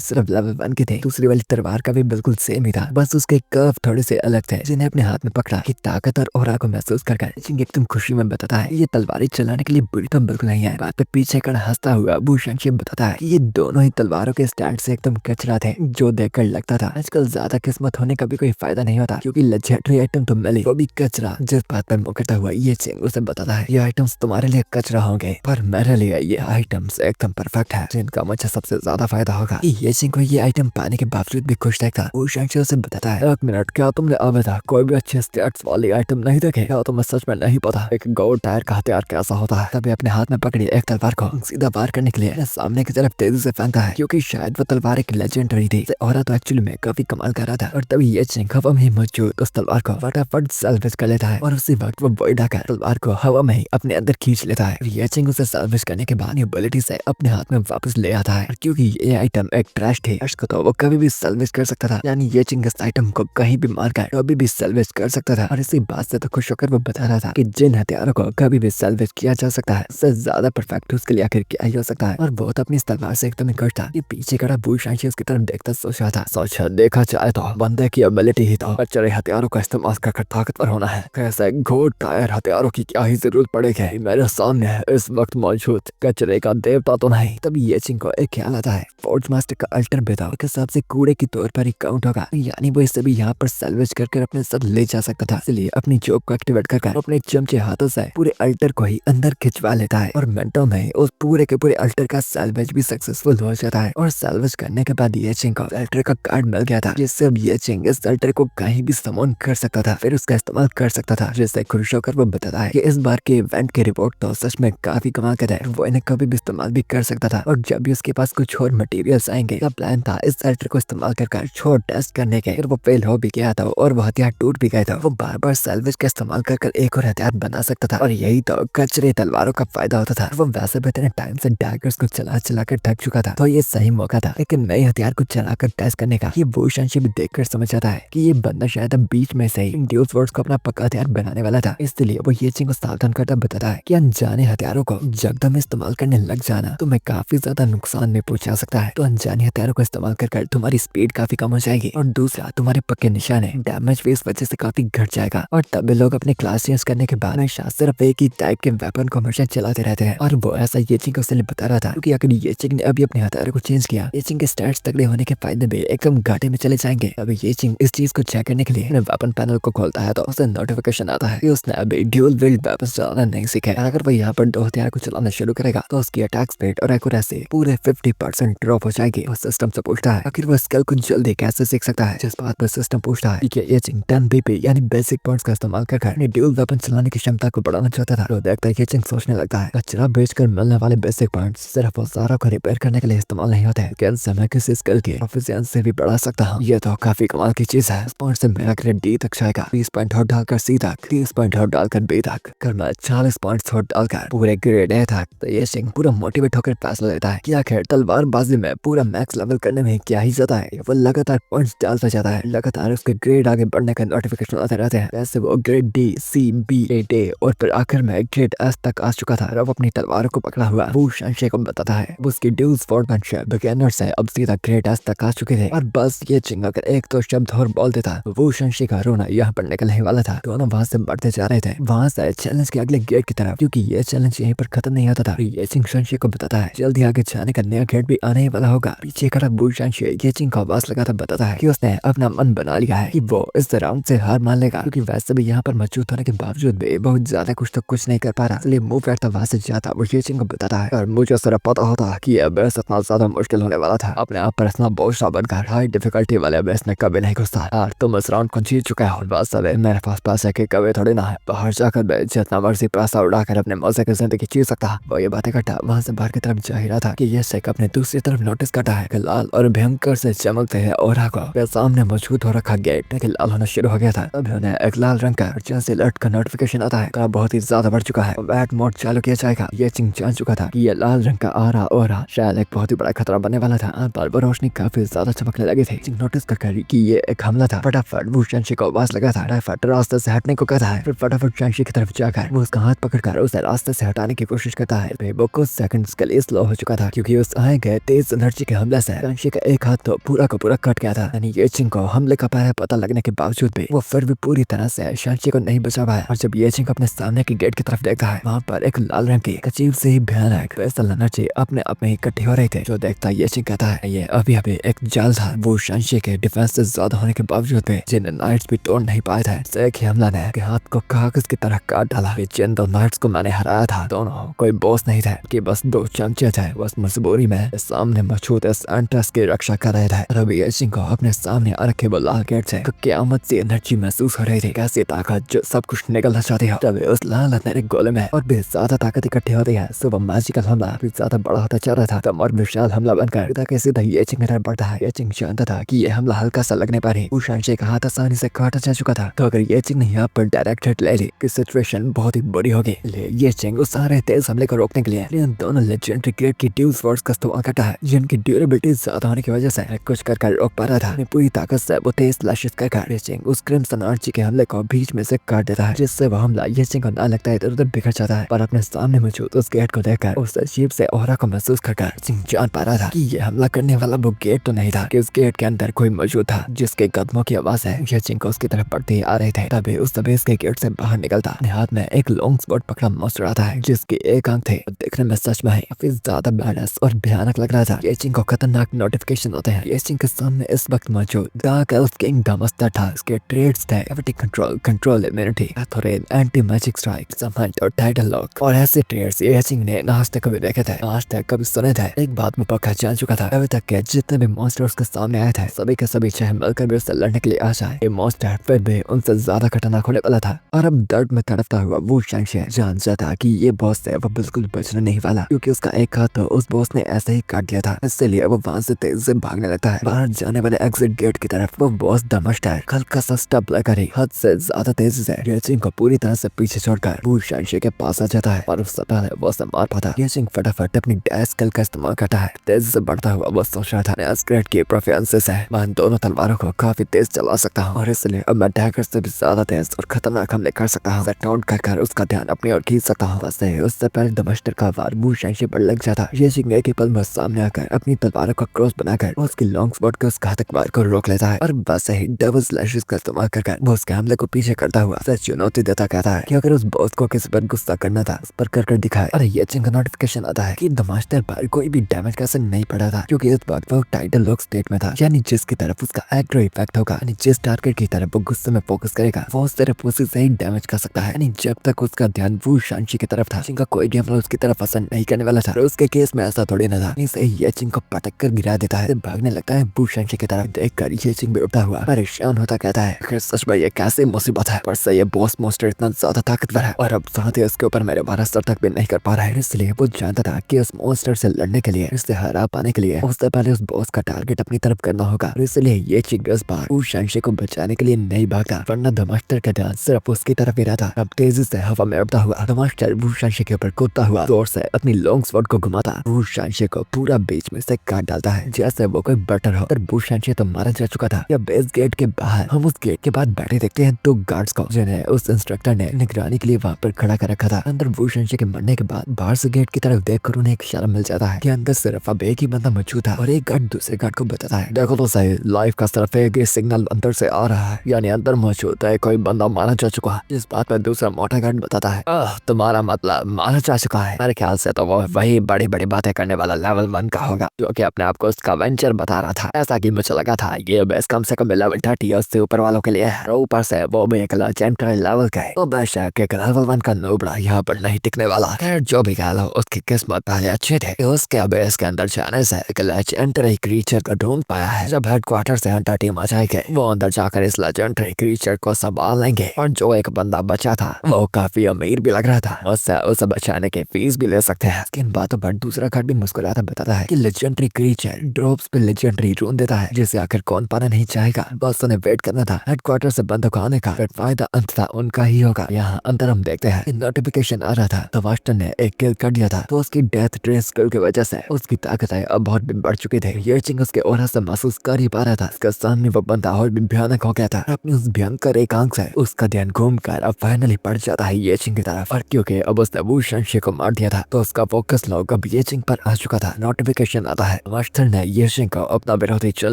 सिर्फ लेवल 1 की थी। दूसरी वाली तलवार का भी बिल्कुल सेम ही था, बस उसके कर्व थोड़े से अलग थे। जिन्हें अपने हाथ में पकड़ा कि ताकत और ऑरा को महसूस कर एकदम खुशी में बताता है ये तलवारें चलाने के लिए बुरी तो बिल्कुल नहीं है। बात पे पीछे कर हंसता हुआ भूषण बताता है कि ये दोनों ही तलवारों के स्टैट से एकदम कचरा थे, जो देखकर लगता था आजकल ज्यादा किस्मत होने का भी कोई फायदा नहीं होता, क्योंकि लेजेंडरी आइटम तो मिली, वो भी कचरा। जिस बात पर मुकरता हुआ ये चिंग उसे बताता है ये आइटम्स तुम्हारे लिए कचरा होंगे, पर मेरे लिए ये आइटम्स एकदम परफेक्ट है, जिनका मुझे सबसे ज्यादा फायदा होगा। ये चिंग को ये आइटम पाने के बावजूद भी खुश था। भूषण उसे बताता है 1 मिनट, क्या तुमने अब तक कोई भी अच्छे स्टैट्स वाली आइटम नहीं देखे? क्या तुम्हें सच में नहीं पता एक गोल्ड टायर का हथियार कैसा होता है? तभी अपने हाथ में पकड़ी एक तलवार को सीधा वार करने के लिए सामने की तरफ तेजी से फेंकता है, क्योंकि शायद वो तलवार एक लेजेंडरी थी और तो एक्चुअली में काफी कमाल कर रहा था। और तभी ये चिंग हवा में मौजूद उस तलवार को फटाफट सैल्वेज कर लेता है, और उसी वक्त वो बॉयडा कर तलवार को हवा में ही अपने अंदर खींच लेता है। ये चिंग उसे सैल्वेज करने के बाद एबिलिटी से अपने हाथ में वापस ले आता है, क्योंकि ये आइटम एक ट्रैश थी को तो वो कभी भी सैल्वेज कर सकता था, यानी ये चिंग इस आइटम को कहीं भी मारकर कभी भी सैल्वेज कर सकता था। और इसी बात से तो खुश होकर वो बता रहा था कि जिन हथियारों को कभी भी सैल्वेज किया जा सकता है, उससे ज्यादा परफेक्ट उसके लिए आखिर क्या ही हो सकता है। और वो तो अपनी इस तलवार से एकदम खुश था। ये पीछे खड़ा भूषण उसकी तरफ देखता सोच रहा था, सोच देखा जाए तो बंदे की एबिलिटी ही तो कचरे हथियारों का इस्तेमाल कर ताकतवर होना है, कैसे घोट टायर हथियारों की क्या ही जरूरत पड़ेगी, मेरे सामने इस वक्त मौजूद कचरे का देवता तो नहीं। तभी ये चिंग को एक ख्याल आता है, फोर्ज मास्टर का अल्टर बेटा के हिसाब से कूड़े की तौर पर ही काउंट होगा, यानी वो इससे भी यहाँ पर सैल्वेज करके अपने साथ ले जा सकता था। इसलिए अपनी जॉब को एक्टिवेट कर अपने चमचे हाथों से पूरे अल्टर को ही अंदर खिंचवा लेता है, और मिनटों में उस पूरे के पूरे अल्टर का सैल्वेज भी सक्सेसफुल हो जाता है। और सैल्वेज करने के बाद ये चिंग को अल्टर का कार्ड मिल गया था, जिससे अब ये चिंग इस अल्टर को कहीं भी समन कर सकता था, फिर उसका इस्तेमाल कर सकता था। जिससे खुश होकर वो बताता है कि इस बार के इवेंट की रिपोर्ट तो सच में काफी कमाल का है, वो इन्हें कभी भी इस्तेमाल भी कर सकता था। और जब भी उसके पास कुछ और मटेरियल्स आएंगे, प्लान था इस अल्टर को इस्तेमाल कर छोड़ टेस्ट करने के, फिर वो फेल हो भी गया था और वो हथियार टूट भी गया था। वो बार बार सैल्वेज का इस्तेमाल कर एक और हथियार बना सकता था, और यही तो कचरे तलवारों का फायदा होता था। वो वैसे भी इतने टाइम से डैगर्स को चला कर थक चुका था, तो ये सही मौका था लेकिन नए हथियार को चलाकर टेस्ट करने का। ये भूषण भी देखकर समझ जाता है कि ये बंदा शायद अब बीच में से ही ड्यूल स्वॉर्ड्स को अपना पक्का हथियार बनाने वाला था। इसलिए वो ये चिंग को सावधान करता बताता है कि अनजाने हथियारों को जगदम इस्तेमाल करने लग जाना तुम्हें काफी ज्यादा नुकसान में पहुंचा सकता है। तो अनजाने हथियारों को इस्तेमाल कर तुम्हारी स्पीड काफी कम हो जाएगी, और दूसरा तुम्हारे पक्के निशाने डैमेज भी इस वजह से काफी घट जाएगा। और तभी लोग अपने क्लास चेंज करने के बाद हमेशा सिर्फ एक ही टाइप के वेपन को हमेशा चलाते रहते हैं, और वो ऐसा ये चिंग उसने बता रहा था, क्योंकि अगर ये चिंग ने अभी अपने हथियारों को चेंज किया, ये चिंग के स्टैट्स तगड़े होने के फायदे भी एकदम घाटे में चले जाएंगे। अभी ये चिंग इस चीज को चेक करने के लिए अपने वेपन पैनल को खोलता है, तो उसे नोटिफिकेशन आता है कि उसने अभी ड्यूल विल्ड वेपन चलाना नहीं सीखा है। अगर वो यहाँ पर 2 हथियार को चलाना शुरू करेगा तो उसकी अटैक स्पीड और एक्यूरेसी पूरे 50% ड्रॉप हो जाएगी। वो सिस्टम से पूछता है आखिर वो स्किल को जल्दी कैसे सीख सकता है, जिस बात पर सिस्टम पूछता है कि ये चिंग 10 BP यानी बेसिक पॉइंट्स का इस्तेमाल कर अपने ड्यूल वेपन चलाने की क्षमता को बढ़ाना चाहता था। तो देखता है ये चिंग सोचने लगता है कचरा बेचकर मिलने वाले बेसिक पॉइंट्स सिर्फ वो सारा को रिपेयर करने के लिए इस्तेमाल नहीं होते, कैसे मैं किसी स्किल की एफिशिएंसी भी बढ़ा सकता हूँ। ये तो काफी कमाल की चीज है। इस पॉइंट से मेरा ग्रेड डी तक जाएगा, 20 पॉइंट और डालकर सी तक, 30 पॉइंट और डालकर बी तक, कर मैं 40 पॉइंट और डालकर पूरे ग्रेड ए तक। तो ये चिंग पूरा मोटिवेट होकर फैसला लेता है कि आखिर तलवारबाजी में पूरा मैक्स लेवल करने में क्या ही जाता है। वो लगातार पॉइंट्स डालता जाता है, लगातार उसके ग्रेड आगे बढ़ने का नोटिफिकेशन आते रहते हैं। वैसे वो grade D, C, B, grade A और फिर आखिर में ग्रेड एस तक आ चुका था। अब अपनी तलवार को पकड़ा हुआ वो शंशे को बताता है वो उसकी ड्यूल स्वॉर्डमैनशिप बिगिनर से अब सीधा ग्रेड एस तक आ चुके थे, और बस ये चिंग अगर एक तो शब्द और बोल देता वो शंशे का रोना यहाँ पर निकलने वाला था। दोनों वहां से बढ़ते जा रहे थे, वहां से चैलेंज के अगले गेट की तरफ, क्योंकि ये चैलेंज यहीं पर खत्म नहीं होता था। ये चिंग शंशे को बताता है जल्दी आगे जाने का नया गेट भी आने ही वाला होगा। पीछे खड़ा वो शंशे ये चिंग को आवाज लगाकर बताता है कि उसने अपना मन बना लिया है कि वो इस राउंड से हार मान लेगा, क्योंकि वैसे भी यहाँ पर मौजूद होने के बावजूद भी बहुत ज्यादा कुछ नहीं कर पा रहा, इसलिए मूव करता वहाँ से जाता वो ये चिंग को बताता है। और मुझे सिर्फ पता होता कि यह बेस इतना ज्यादा मुश्किल होने वाला था, अपने आप पर इतना बोझ बनकर हाई डिफिकल्टी वाले बेस में कभी नहीं घुसता। और तुम इस राउंड को जीत चुका है और वास्तव में मेरे पास पैसे के कभी थोड़ी ना है, बाहर जाकर मैं जितना मर्जी पैसा उड़ाकर अपने मजे की जिंदगी जी सकता। वो ये बातें करता वहाँ से बाहर की तरफ जा ही रहा था कि यह शेख अपने दूसरी तरफ नोटिस करता है कि लाल और भयंकर से चमकते हैं और को सामने मौजूद हो रखा गेट कि लाल होना शुरू हो गया था। तभी उन्हें एक लाल रंग का अर्जेंसी अलर्ट का नोटिफिकेशन आता है का बहुत ही ज्यादा बढ़ चुका है, बैट मोड चालू किया जाएगा। ये चिंग जान चुका था कि ये लाल रंग का आ रहा शायद एक बहुत ही बड़ा खतरा बनने वाला था। पर रोशनी काफी ज्यादा चमकने लगी थी। चिंग नोटिस कर कि ये एक हमला था। फटाफट वो शंशी को आवाज लगा था, फटाफट रास्ते से हटने को कहता है। फिर फटाफट शंशी की तरफ जाकर वो उसका हाथ पकड़कर उसे रास्ते से हटाने की कोशिश करता है। वो कुछ सेकंड्स के लिए स्लो हो चुका था क्योंकि उस आए गए तेज एनर्जी के हमले से शंशी का एक हाथ तो पूरा का पूरा कट गया था। यानी ये चिंग को हमले का पहले पता लगने के बावजूद भी वो फिर भी पूरी तरह से शंशी को नहीं बचा पाया। और जब ये चिंग अपने सामने की गेट की तरफ देखता है, वहाँ पर एक लाल रंग की अजीब से ही भयानक वैसल एनर्जी अपने आप में इकट्ठी हो रही थी। जो देखता ये चिंग कहता है ये अभी अभी एक जाल था। वो शंशी के डिफेंस से ज्यादा होने के बावजूद भी जिन नाइट्स भी तोड़ नहीं पाए थे, एक ही हमला ने के हाथ को कागज की तरह काट डाला। जिन दो नाइट्स को मैंने हराया था, दोनों कोई बॉस नहीं थे कि बस दो चमचे थे, बस मजबूरी में सामने मौजूद इस एंट्रेंस की रक्षा कर रहे थे। रवि सिंह को अपने सामने आ रखे वो लाल गेट से क़यामत सी एनर्जी महसूस हो रही थी, कैसी ताकत जो सब कुछ निकलना चाहती हो। तभी उस लाल अंधेरे गोले में और भी ज्यादा ताकत इकट्ठी होती है। सुबह मैजिकल हमला भी ज्यादा बड़ा होता चल रहा था। तब और विशाल हमला बनकर सीधा ये चिंग तरफ बढ़ता है। ये चिंग जानता था कि ये हमला हल्का सा लगने पर ही शंशी का हाथ आसानी से काटा जा चुका था। तो अगर ये चिंग ने यहाँ पर डायरेक्ट हिट ले ली कि सिचुएशन बहुत ही बुरी होगी। ये चिंग उस सारे तेज हमले को रोकने के लिए इन दोनों लेजेंडरी ग्रेड की ड्यूस फोर्स का इस्तेमाल करता है, जिनकी ड्यूरेबिलिटी ज्यादा होने की वजह से कुछ कर रोक पा रहा था। अपनी पूरी ताकत से वो तेज स्लैशेस कर चिंग उस क्रिम्सन आर्ची के हमले को बीच में से काट देता है, जिससे वह हमला ये चिंग को ना लगता है इधर उधर बिखर जाता है। पर अपने सामने मौजूद उस गेट को देखकर उस अजीब से ऑरा को महसूस कर चिंग जान पा रहा था कि ये हमला करने वाला वो गेट तो नहीं था, कि उस गेट के अंदर कोई मौजूद था जिसके कदमों की आवाज है ये चिंग को उसकी तरफ बढ़ते आ रहे थे। तभी उस तबेस के गेट से बाहर निकलता अपने हाथ में एक लॉन्ग स्वॉर्ड पकड़ा मॉन्स्टर आता है, जिसकी एक आंख थे देखने में सच में काफी ज्यादा बैडनेस और भयानक लग रहा था। ये चिंग को खतरनाक नोटिफिकेशन होते हैं। ये चिंग के सामने इस वक्त मौजूद डार्क एल्फ किंग डमस्टर था। इसके ट्रेड्स थे ग्रेविटी कंट्रोल इम्यूनिटी, एथोरेन, एंटी मैजिक स्ट्राइक, समहंट और टाइटल लॉक। और ऐसे ट्रेड्स ये चिंग ने आज तक कभी देखे थे, आज तक कभी सुने थे। एक बात में पक्का जान चुका था, अभी तक के जितने भी मॉन्स्टर्स के सामने आए थे सभी के सभी चाहे मिलकर भी उससे लड़ने के लिए आ जाए, ये मॉन्स्टर फिर भी उनसे ज्यादा खतरनाक होने वाला था। और अब दर्द में तड़पता हुआ वो शंशी जान जाता कि ये बॉस से वो बिल्कुल बचने नहीं वाला, क्योंकि उसका एक हाथ तो उस बॉस ने ऐसे ही काट दिया था। इसलिए वो वहाँ से तेज से भागने लगता है बाहर जाने वाले एग्जिट गेट की तरफ। वो बॉस डमस्टर हल्का सा स्टेप लेकर ही हद से ज्यादा तेजी से ये चिंग को पूरी तरह से पीछे छोड़कर वो शंशी के पास आ जाता है। और उससे पहले वो उसे मार पाता, ये चिंग फटाफट अपनी डैश स्किल का इस्तेमाल करता है। तेजी से बढ़ता हुआ वो सोच रहा था स्क्रेट की प्रेफरेंसेस है, मैं दोनों तलवारों को काफी तेज चला सकता हूँ और इसलिए अब मैं डैगर से भी ज्यादा तेज और खतरनाक हमले कर सकता हूँ। टाउंट कर उसका ध्यान अपनी ओर खींच सकता हूँ। बस उससे पहले डमस्टर का वार वो शंशी पर लग जाता। ये चिंग एक ही पल में सामने आकर अपनी तलवारों का क्रॉस बनाकर उसकी लॉन्ग स्वॉर्ड के उस घातक वार को रोक लेता है। और बस ही डबल स्लैशेस का इस्तेमाल कर वो उसके हमले को पीछे करता हुआ सच चुनौती देता कहता है कि अगर उस बॉस को किसी पर गुस्सा करना था उस पर कर दिखाए। और ये चिंग का नोटिफिकेशन आता है कि डमस्टर पर कोई भी डैमेज का असर नहीं पड़ा था, क्योंकि इस वक्त वो टाइटल लॉक स्टेट में था, यानी जिसकी तरफ उसका एग्रो इफेक्ट होगा, यानी जिस टारगेट की तरफ वो गुस्से में फोकस करेगा वो सिर्फ उसी से ही डैमेज कर सकता है। यानी जब तक उसका ध्यान वो शंशी की तरफ था चिंग का कोई भी हमला उसकी तरफ असर नहीं करने वाला था। और उसके केस में ऐसा थोड़ी न था, ये चिंग को पटक कर गिरा देता है, भागने लगता है वो शंशी की तरफ। देखकर ये चिंग भी उठता हुआ परेशान होता कहता है आखिर सच में ये कैसी मुसीबत है, पर से ये बॉस मॉन्स्टर इतना ज्यादा ताकतवर है और अब साथ ही उसके ऊपर मेरे 12 स्तर तक भी नहीं कर पा रहा है। इसलिए वो जानता था कि उस मॉन्स्टर से लड़ने के लिए, इससे हरा पाने के लिए उससे पहले उस बॉस का टारगेट अपनी तरफ करना होगा। और इसलिए ये चिंग इस बार उस शंशी को बचाने के लिए नहीं भागा, वरना डमस्टर का ध्यान सिर्फ उसकी तरफ ही रहता। अब तेजी से हवा में उड़ता हुआ डमस्टर वो शंशी के ऊपर कूदता हुआ जोर से अपनी लॉन्ग स्वॉर्ड को घुमाता वो शंशी को पूरा बीच में से काट डालता है जैसे वो कोई बटर हो। वो शंशी तो मारा जा चुका था। या बेस गेट के बाहर हम उस गेट के बाद बैठे देखते हैं 2 गार्ड्स को, जिन्हें उस इंस्ट्रक्टर ने निगरानी के लिए वहाँ पर खड़ा कर रखा था। अंदर वो शंशी के मरने के बाद बाहर से गेट की तरफ देखकर उन्हें एक इशारा मिल जाता है कि अंदर सिर्फ अब एक ही बंदा मौजूद था। और एक गार्ड दूसरे गार्ड को बताता है देखो तो सही, लाइफ का सिर्फ एक सिग्नल अंदर से आ रहा है, यानी अंदर मौजूद है कोई बंदा मारा जा चुका है। इस बात पर दूसरा मोटा गार्ड बताता है तुम्हारा मतलब मारा जा चुका है, मेरे ख्याल से तो वो वही बड़ी बड़ी बातें करने वाला लेवल 1 का होगा जो कि अपने आप को उसका वेंचर बता रहा था। ऐसा कि मुझे लगा था ये बेस कम से कम लेवल 30 और उससे ऊपर वालों के लिए है। और ऊपर से वो भी एक लेजेंडरी लेवल का है। तो बेशक एक लेवल 1 का नोबड़ा यहाँ पर नहीं टिकने वाला। खैर जो भी कह लो, उसकी किस्मत पहले अच्छी थी कि उसके बेस के अंदर जाने से एक लेजेंडरी क्रीचर को ढूंढ पाया है। जब हेडक्वार्टर से हंटर टीम आ जाएगी, वो अंदर जाकर इस लेजेंडरी क्रीचर को संभाल लेंगे। और जो एक बंदा बचा था वो काफी अमीर भी लग रहा था, उससे उसे बचाने की फीस भी ले सकते हैं। इन बातों पर दूसरा कार्ड भी मुस्कुराता बताता है कि लेजेंडरी क्रीचर ड्रॉप्स पे लेजेंडरी रून देता है, जिसे आखिर कौन पाना नहीं चाहेगा। बस उन्हें वेट करना था हेडक्वार्टर से बंदों को आने का, फिर फायदा अंततः उनका ही होगा। यहाँ अंदर हम देखते हैं नोटिफिकेशन आ रहा था तो वास्टन ने एक किल कर दिया था, तो उसकी डेथ ट्रेस स्किल की वजह से उसकी ताकतें अब बहुत भी बढ़ चुकी थी। ये चिंग उसके ओरा से महसूस कर ही पा रहा था। उसके सामने वो बंदा और भी भयानक हो गया था। अपनी उस भयंकर एक आंख से उसका ध्यान घूमकर अब फाइनली पड़ जाता है ये चिंग की तरफ। और क्योंकि अब उसने वो शंशे को मार दिया था तो उसका फोकस लोग अब ये चिंग पर आ चुका था। नोटिफिकेशन आता है मास्टर ने ये चिंग को अपना विरोधी चुन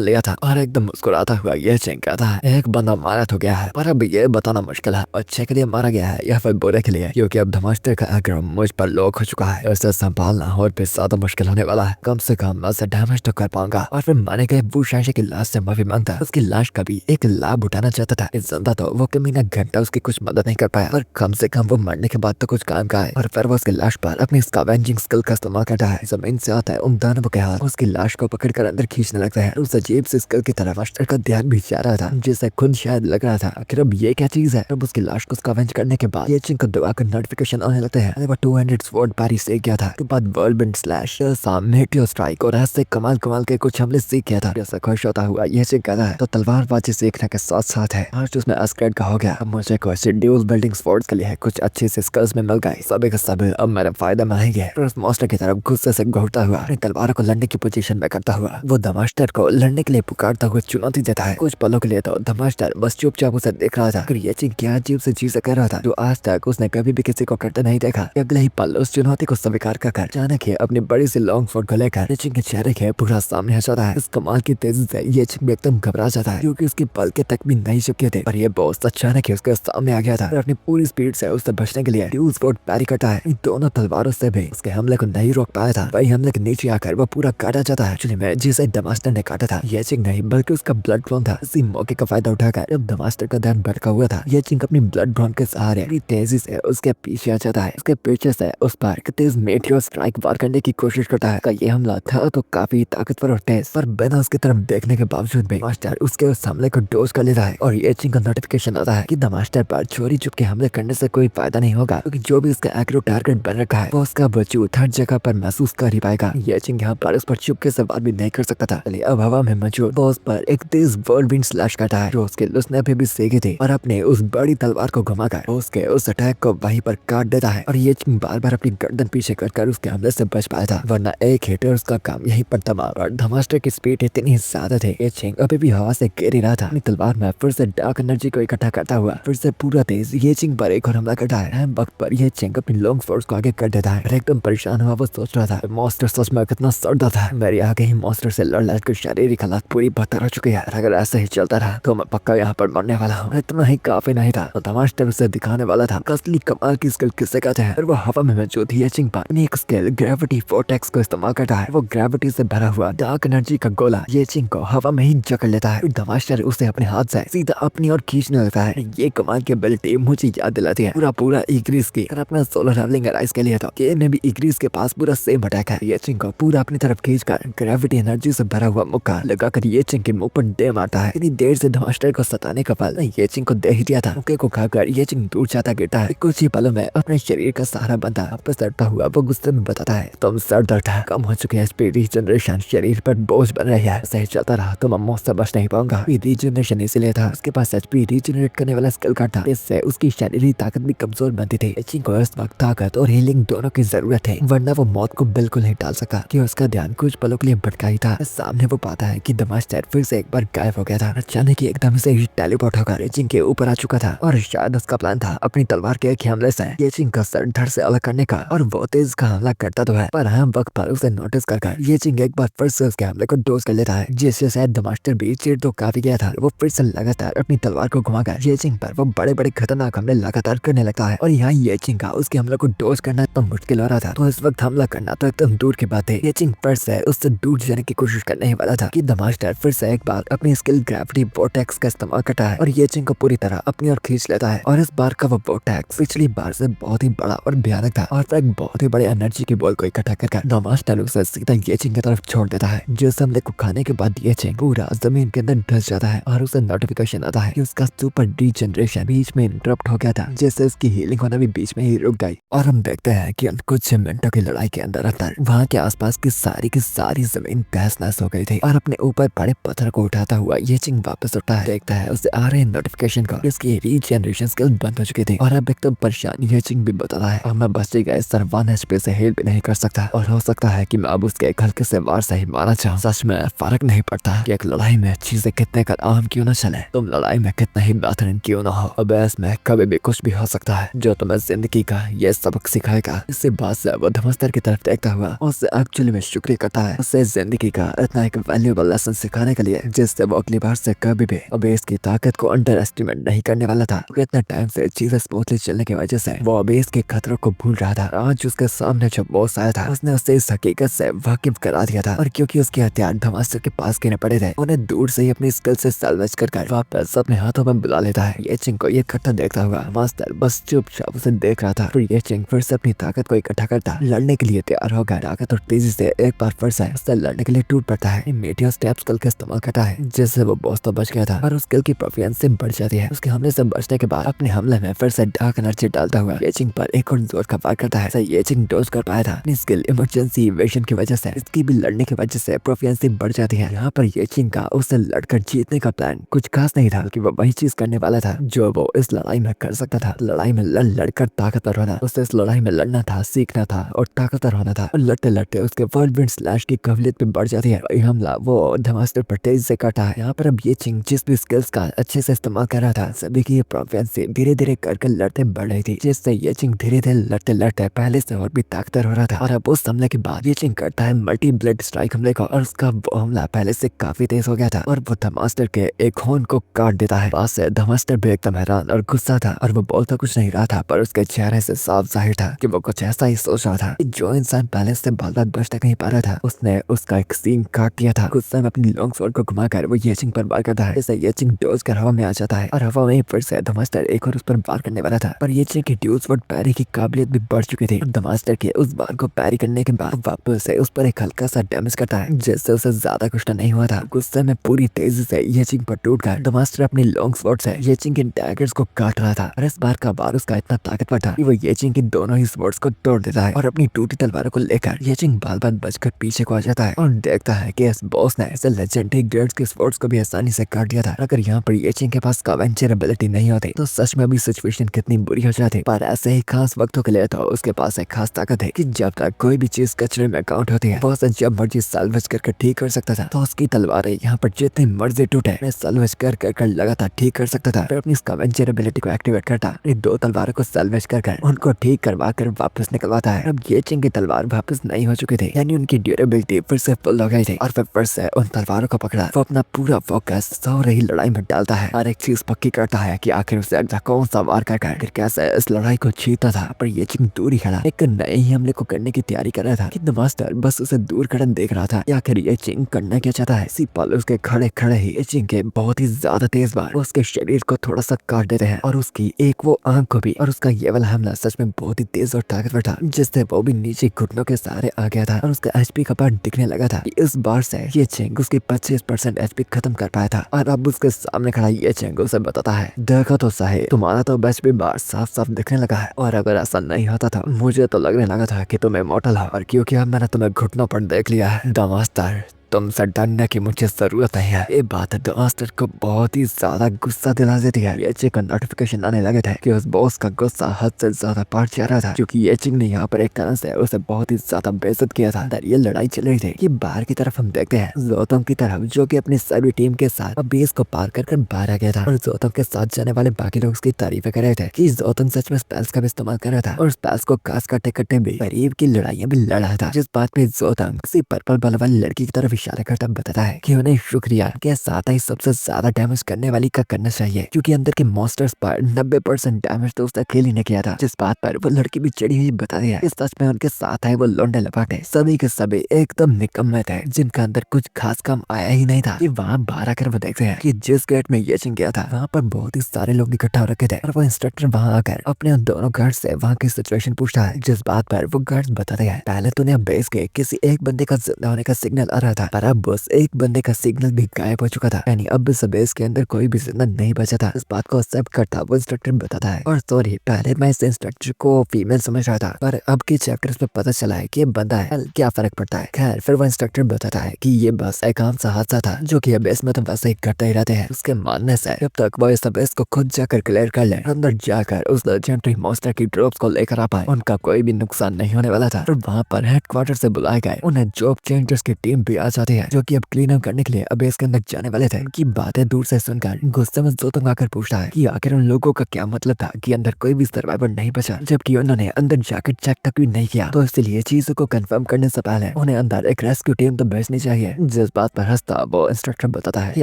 लिया था और एकदम मुस्कुराता हुआ ये चिंग कहता है एक बंदा मारा तो गया है, पर अब ये बताना मुश्किल है अच्छे के लिए मारा गया है या फिर बुरे के लिए, क्योंकि अब धमास्टर का आक्रमण मुझ पर लॉक हो चुका है। उसे संभालना और भी ज्यादा मुश्किल होने वाला है। कम से कम मैं उसे डैमेज तो कर पाऊंगा। और फिर मारे गए वो शंशे की लाश से माफी मांगता। उसकी लाश का भी एक लाभ उठाना चाहता था। इस जिंदा तो वो कमीना घंटा उसकी कुछ मदद नहीं कर पाया, पर कम से कम वो मरने के बाद तो कुछ काम का है। और फिर वो उसकी लाश पर अपनी स्कैवेंजिंग स्किल का इस्तेमाल करता है। जमीन से आता है उन दानवों के हाथ, उसकी लाश को पकड़कर अंदर खींचने लगता है। उस अजीब से स्किल की तरफ मास्टर का ध्यान भी जा रहा था, जिसे खुद शायद लग रहा था आखिर अब ये क्या चीज है। अब उसकी लाश को स्कैवेंज करने के बाद ये चिंग को दबा कर नोटिफिकेशन आने लगते हैं। वो 200 स्वॉर्ड पारी से गया था, उसके बाद वर्ल्ड स्लैश मेटियो स्ट्राइक और ऐसे कमाल कमाल के कुछ हमले सीख गया था। जैसा खुश होता हुआ ये चिंग कहता है तो तलवारबाजी सीखने के साथ साथ है आज उसमें अस्क्रेड का हो गया। अब मुझे कुछ ड्यूल बिल्डिंग स्पोर्ट्स के लिए कुछ अच्छी से स्किल्स में मिल गए। सभी के सभी अब मेरे फायदा में आएंगे। मास्टर की तरफ गुस्से से घूरता हुआ अपनी तलवार को लड़ने की पोजीशन में करता हुआ वो धमास्टर को लड़ने के लिए पुकारता हुआ चुनौती देता है। कुछ पलों के लिए तो धमास्टर बस चुपचाप उसे देख रहा था। ये चिंग क्या अजीब से चीजें कर रहा था जो आज तक उसने कभी भी किसी को करते नहीं देखा। अगले ही पल उस चुनौती को स्वीकार कर अचानक ही अपनी बड़ी सी लॉन्ग फोर्ड को लेकर चिंग के चेहरे के पूरा सामने आ जाता है। इस कमाल की तेजी से ये चिंग एकदम घबरा जाता है, क्योंकि उसकी पलके तक भी नहीं चुके थे। पर ये बॉस अचानक ही उसके सामने आ गया था और अपनी पूरी स्पीड से उससे बचने के लिए ड्यूल स्वॉर्ड पैरी करता है। इन दोनों तलवारों से भी उसके हमले को नहीं रोक पाया था। वही हमले के नीचे आकर वो पूरा काटा जाता है। एक्चुअली में जिसे धमास्टर ने काटा था ये चिंग नहीं बल्कि उसका ब्लड ब्रॉन था। इसी मौके का फायदा उठाकर जब धमास्टर का ध्यान भटका हुआ था ये चिंग अपनी ब्लड ब्रॉन के सहारे बड़ी तेजी से उसके पीछे आ जाता है। उसके पीछे से उस पर एक तेज मेटियोर स्ट्राइक वार करने की कोशिश करता है। ये हमला था तो काफी ताकतवर और तेज, पर बिना उसकी तरफ देखने के बावजूद भी मास्टर उसके उस हमले को डोज कर लेता है। और ये चिंग का नोटिफिकेशन आता है कि धमास्टर पर चोरी चुप के हमले करने से कोई फायदा नहीं होगा, क्योंकि जो भी उसका एक्रो टारगेट बन रखा है वो उसका वजूद हर जगह पर महसूस कर ही पाएगा। ये चिंग यहाँ पर उस पर चुपके से वार भी नहीं कर सकता था। चलिए अब हवा में मौजूद बॉस पर एक तेज वर्ल्डविंड स्लैश करता है जो उसके उसने अभी भी सीखी थी, और अपने उस बड़ी तलवार को घुमाकर उसके उस अटैक को वहीं पर काट देता है। और ये चिंग बार बार अपनी गर्दन पीछे कर उसके हमले से बच पाया था, वरना एक हिटर उसका काम यहीं पर तमाम। और धमास्टर की स्पीड इतनी ज्यादा थी ये चिंग अभी भी हवा से गिर ही रहा था। अपनी तलवार में फिर से डार्क एनर्जी को इकट्ठा करता हुआ फिर से पूरा तेज ये चिंग पर एक और हमला करता है। वक्त पर ये चिंग अपनी लॉन्ग फोर्स को आगे कर देता है। एकदम परेशान हुआ वो सोच रहा था मॉन्स्टर सच में कितना सर्दा था। मेरी आगे ही मॉन्स्टर से लड़ लड़ कर शारीरिक हालात पूरी बदतर हो चुकी है। अगर ऐसे ही चलता रहा तो मैं पक्का यहाँ पर मरने वाला हूँ। इतना ही काफी नहीं था तो धमास्टर उसे दिखाने वाला था असली कमाल की स्किल किसे कहते हैं। और वो हवा में मौजूद ये चिंग पर अपनी एक स्किल ग्रेविटी फोर्टेक्स को इस्तेमाल करता है। वो ग्रेविटी से भरा हुआ डार्क एनर्जी का गोला ये चिंग को हवा में ही जकड़ लेता है। धमास्टर उसे अपने हाथ से सीधा अपनी ओर खींचने लगता है। ये कमाल की एबिलिटी मुझे याद दिलाती है पूरा इग्रिस की। अगर अपना सोलो ट्रैवलिंग राइस के लिए तो गेम में भी इग्रिस के पास पूरा सेम अटैक है। ये चिंग को पूरा अपनी तरफ खींचकर ग्रेविटी एनर्जी से भरा हुआ मुक्का लगाकर ये चिंग के मुंह पर दे मारता है। इतनी देर से धमास्टर को सताने का फल ये चिंग को दे ही दिया था। मुक्के को खाकर ये चिंग दूर जाता गिरता है। कुछ ही पलों में अपने शरीर का सहारा बनता वापस लड़ता हुआ वो गुस्से में बताता है तुम सर दर्द है कम हो चुके हैं। स्पीड रीजनरेशन शरीर पर बोझ बन रही है। सही चलता रहा तो मैं मौत से बच नहीं पाऊंगा। रीजनरेशन इसलिए था उसके पास एचपी रीजनरेट करने वाला स्किल कार्ड था, इससे उसकी शारीरिक ताकत भी कमजोर बनती थी। चिंग को इस वक्त ताकत और हीलिंग दोनों की जरूरत है, वरना वो मौत को बिल्कुल नहीं टाल सका। कि उसका ध्यान कुछ पलों के लिए भटका ही था। सामने वो पाता है कि धमास्टर फिर से एक बार गायब हो गया था। अचानक ही एकदम से टेलीपोर्ट होकर चिंग के ऊपर आ चुका था और शायद उसका प्लान था अपनी तलवार के एक हमले से ये चिंग का सर धड़ से अलग करने का। और वो तेज का हमला करता तो है, पर हम वक्त पर उसे नोटिस कर ये चिंग एक बार फिर से उसके हमले को डोज कर लेता है, जिससे शायद धमास्टर भी चिढ़ तो काफी गया था। वो फिर से लगातार अपनी तलवार को घुमाकर ये चिंग पर वो बड़े बड़े खतरनाक हमले लगातार करने लगता है। और यहाँ ये चिंग का उसके हमले को डोज करना तो मुश्किल हो रहा था, तो इस वक्त हमला करना तो एकदम दूर की बात है। ये चिंग फिर से उससे दूर जाने की कोशिश करने ही वाला रहा था कि द मास्टर फिर से एक बार अपनी स्किल ग्रेविटी वोर्टेक्स का इस्तेमाल करता है और ये चिंग को पूरी तरह अपनी ओर खींच लेता है। और इस बार का वो वोर्टेक्स पिछली बार से बहुत ही बड़ा और भयानक था और फिर एक बहुत ही बड़े एनर्जी की बॉल को इकट्ठा कर द मास्टर उसे सीधा ये चिंग की तरफ छोड़ देता है। जिस हमले को खाने के बाद ये चिंग पूरा जमीन के अंदर धंस जाता है और उसे नोटिफिकेशन आता है कि उसका सुपर रीजनरेशन बीच में इंटरप्ट हो गया था, जिससे उसकी हीलिंग होना भी बीच में ही रुक गई। और हम देखते हैं कि कुछ मिनटों की लड़ाई के अंदर वहाँ के आसपास की सारी जमीन तहस नहस हो गई थी और अपने ऊपर बड़े पत्थर को उठाता हुआ ये चिंग वापस उठता है। देखता है उसे आ रहे नोटिफिकेशन को इसकी रीजनरेशन स्किल बंद हो चुकी थी और अब एकदम परेशान ये चिंग भी बताता है अब मैं बचे गए सर 1 HP से हील भी नहीं कर सकता और हो सकता है कि मैं अब उसके एक हल्के से वार से ही मारा चाहूँ। सच में फर्क नहीं पड़ता कि एक लड़ाई में चीजें कितने का आम क्यों न चले, तुम लड़ाई में कितना ही बेहतरीन क्यों न हो, अब इसमें कभी भी कुछ भी हो सकता है जो तुम्हें जिंदगी का ये सबक सिखाएगा। इससे बाद से वो धमस्तर की तरफ देखता हुआ उससे एक्चुअली में शुक्रिया करता है उससे जिंदगी का इतना एक वैल्यूएबल लेसन सिखाने के लिए, जिससे वो अगली बार से कभी भी अबेस की ताकत को अंडर एस्टिमेट नहीं करने वाला था। इतने टाइम से चीजें स्मूथली चलने की वजह से वो अबेस के खतरों को भूल रहा था। आज उसके सामने जब बॉस आया था उसने उसे इस हकीकत से वाकिफ करा दिया था और क्योंकि उसके हथियार धमास्टर के पास गिरने पड़े थे उन्हें दूर से ही अपनी स्किल से सैल्वेज कर वापस अपने हाथों में बुला लेता है। ये चिंग को ये इकट्ठा देखता हुआ मास्टर बस चुपचाप उसे देख रहा था। फिर ये चिंग फिर से अपनी ताकत को इकट्ठा करता लड़ने के लिए तैयार होगा। ताकत और तेजी से एक बार फिर से उससे लड़ने के लिए टूट पड़ता है। मीटियोर स्टेप स्किल का इस्तेमाल करता है जिससे वो बॉस तो बच गया था और उस स्किल की प्रोफिशिएंसी बढ़ जाती है। उसके हमले से बचने के बाद अपने हमले में फिर से डार्क एनर्जी डालता हुआ ये चिंग पर एक और जोर का वार करता है। ये चिंग डोज कर पाया था अपनी स्किल इमरजेंसी इवेशन की वजह से। इसकी भी लड़ने की वजह से प्रोफिशिएंसी बढ़ जाती है। यहाँ पर ये चिंग का उससे लड़कर जीतने का प्लान कुछ खास नहीं था कि वो वही चीज करने वाला था जो वो इस लड़ाई में कर सकता था। लड़ाई में लड़कर ताकतवर होना, उससे इस लड़ाई में लड़ना था, सीखना था और ताकतवर होना था। और लड़ते लड़ते उसके वर्ल्ड स्लैश की काबिलियत भी बढ़ जाती है। वही हमला वो धमास्टर पर तेजी से काटा है। यहाँ पर अब ये चिंग जिस भी स्किल्स का अच्छे से इस्तेमाल कर रहा था सभी की प्रोफिशिएंसी धीरे धीरे कर लड़ते बढ़ रही थी, जिससे ये चिंग धीरे धीरे लड़ते लड़ते पहले से और भी ताकतवर हो रहा था। और अब उस हमले के बाद ये चिंग करता है मल्टी ब्लेड स्ट्राइक हमले को और उसका वो हमला पहले से काफी तेज हो गया था और वो धमास्टर के एक खून को काट देता है। पास से धमास्टर भी एकदम हैरान और गुस्सा था और वो बोलता कुछ नहीं रहा था, पर उसके चेहरे से साफ जाहिर था कि वो कुछ ऐसा ही सोच रहा था। जो इंसान पहले से बाल बाल बच तक नहीं पा रहा था उसने उसका एक सींग काट दिया था। गुस्से में अपनी लॉन्ग स्वॉर्ड को घुमाकर वो ये चिंग पर वार करता है। इसे ये चिंग डोज कर हवा में आ जाता है और हवा में फिर से धमास्टर एक और उस पर वार करने वाला था, पर ये चिंग की ड्यूज वर्ड पैरी की काबिलियत भी बढ़ चुकी थी। धमास्टर के उस बार को पैरी करने के बाद वापस से उस पर एक हल्का सा डैमेज करता है जिससे उसे ज्यादा कुछ नहीं हुआ था। गुस्से में पूरी तेजी से ये चिंग पर टूट गया। धमास्टर अपनी लॉन्ग स्वॉर्ड से ये चिंग के डैगर्स को काट रहा था और इस बार का वार उसका इतना ताकतवर था कि वो ये चिंग की दोनों ही स्वॉर्ड्स को तोड़ देता है और अपनी टूटी तलवारों को लेकर ये चिंग बाल बाल बचकर पीछे को आ जाता है और देखता है कि इस बॉस ने ऐसे लेजेंडरी ग्रेड्स के स्वॉर्ड्स को भी आसानी से काट दिया था। अगर यहाँ पर ये चिंग के पास कवेंचर एबिलिटी नहीं होती तो सच में अभी सिचुएशन कितनी बुरी हो जाती। पर ऐसे ही खास वक्तों के लिए तो उसके पास एक खास ताकत है कि जब तक कोई भी चीज कचरे में काउंट होती है वो उसे जब मर्जी सैल्वेज करके ठीक कर सकता था। तो उसकी तलवारें यहाँ पर जितनी मर्जी टूटे सैल्वेज कर लगातार ठीक कर सकता था। फिर अपनी स्कैवेंजर एबिलिटी को एक्टिवेट करता, अपनी 2 तलवारों को सैल्वेज कर उनको ठीक करवा कर वापस निकलवाता है। अब ये चिंग की तलवार वापस नहीं हो चुकी थी, यानी उनकी ड्यूरेबिलिटी फिर से फुल हो गई थी और फिर से उन तलवारों को पकड़ा वो अपना पूरा फोकस सो रही लड़ाई में डालता है और एक चीज पक्की करता है कि आखिर उसे अगला कौन सा वार कर कैसे इस लड़ाई को जीता था। पर ये चिंग दूर ही खड़ा एक नए ही हमले को करने की तैयारी कर रहा था कि मास्टर बस उसे दूर खड़ा देख रहा था। आखिर ये चिंग करना क्या चाहता है। इसी पल उसके खड़े खड़े ही ये चिंग के बहुत ही ज्यादा तेज वार उसके शरीर को थोड़ा सा काट देते हैं और उसकी एक वो आंख को भी। और उसका ये वाला हमला सच में बहुत ही तेज और ताकतवर था जिससे वो भी नीचे घुटनों के सहारे आ गया था और उसका एचपी का पार्ट दिखने लगा था। इस बार से ये चिंग उसकी 25% एचपी खत्म कर पाया था और अब उसके सामने खड़ा ये चिंग उसे बताता है देखो तो सही तुम्हारा तो एचपी बार साफ साफ दिखने लगा है और अगर ऐसा नहीं होता था मुझे तो लगने लगा था कि तुम इमॉर्टल हो और क्योंकि अब मैंने तुम्हें घुटनों पर देख लिया है मास्टर तुमसे डरने की मुझे जरूरत नहीं है। ये बात मास्टर को बहुत ही ज्यादा गुस्सा दिला देती है। ये चिंग का नोटिफिकेशन आने लगे थे कि उस बॉस का गुस्सा हद से ज्यादा बढ़ जा रहा था क्योंकि ये चिंग ने यहाँ पर एक तरह से उसे बहुत ही ज्यादा बेइज्जत किया था। ये लड़ाई चल रही थी कि बाहर की तरफ हम देखते हैं जोतोंग की तरफ जो कि अपनी सारी टीम के साथ अब बेस को पार कर बाहर आ गया था और जोतोंग के साथ जाने वाले बाकी लोग उसकी तारीफें कर रहे थे कि जोतोंग सच में स्पेल्स का भी इस्तेमाल कर रहा था और स्पेल्स को कास करते करते भी करीब की लड़ाइयां भी लड़ा था। जिस बात में जोतोंग किसी पर्पल बाल वाली लड़की की तरफ इशारा करता बताता है कि उन्हें शुक्रिया के साथ ही सबसे ज्यादा डैमेज करने वाली का करना चाहिए, क्योंकि अंदर के मॉन्स्टर्स पर 90% डैमेज तो उसने अकेले ने किया था। जिस बात पर वो लड़की भी चढ़ी हुई बताती है। इस सच में उनके साथ है वो लौंडे लपाटे सभी के सभी एकदम निकम्मे थे, जिनका अंदर कुछ खास काम आया ही नहीं था। कि वहाँ बाहर आकर वो देखते हैं कि जिस गेट में ये चिंग गया था वहाँ पर बहुत ही सारे लोग इकट्ठा हो रखे थे, और वो इंस्ट्रक्टर वहाँ आकर अपने उन दोनों गार्ड से वहाँ की सिचुएशन पूछता है। जिस बात पर वो गार्ड बताते हैं पहले तो उन्हें बेस के किसी एक बंदे का जिंदा होने का सिग्नल आ रहा था, पर अब उस एक बंदे का सिग्नल भी गायब हो चुका था, यानी अब इस बेस के अंदर कोई भी जिंदा नहीं बचा था। इस बात को एक्सेप्ट करता वो इंस्ट्रक्टर बताता है। और सॉरी, पहले मैं इस इंस्ट्रक्टर को फीमेल समझ रहा था, पर अब के चैप्टर्स में पता चला है कि ये बंदा है। क्या फर्क पड़ता है। खैर फिर वो इंस्ट्रक्टर बताता है कि ये बस एक आम सा हादसा था जो कि बेस में तो वैसे ही करते ही रहते हैं। उसके मानने से जब तक वो इस बेस को खुद जाकर क्लियर कर ले, अंदर जाकर उस लेजेंडरी मॉन्स्टर की ड्रॉप्स को लेकर आ पाए, उनका कोई भी नुकसान नहीं होने वाला था। और वहाँ पर हेडक्वार्टर से बुलाए गए उन्हें जॉब चेंजर्स की टीम भी आ जाती है, जो कि अब क्लीन अप करने के लिए बेस के अंदर जाने वाले थे। उनकी बातें दूर से सुनकर गुस्से में जोतंग आकर पूछता है कि आखिर उन लोगों का क्या मतलब था कि अंदर कोई भी सर्वाइवर नहीं बचा, जबकि उन्होंने अंदर जाकर चेक तक भी नहीं किया। तो इसलिए चीजों को कंफर्म करने से पहले उन्हें अंदर एक रेस्क्यू टीम तो भेजनी चाहिए। जिस बात पर हंसता वो इंस्ट्रक्टर बताता है कि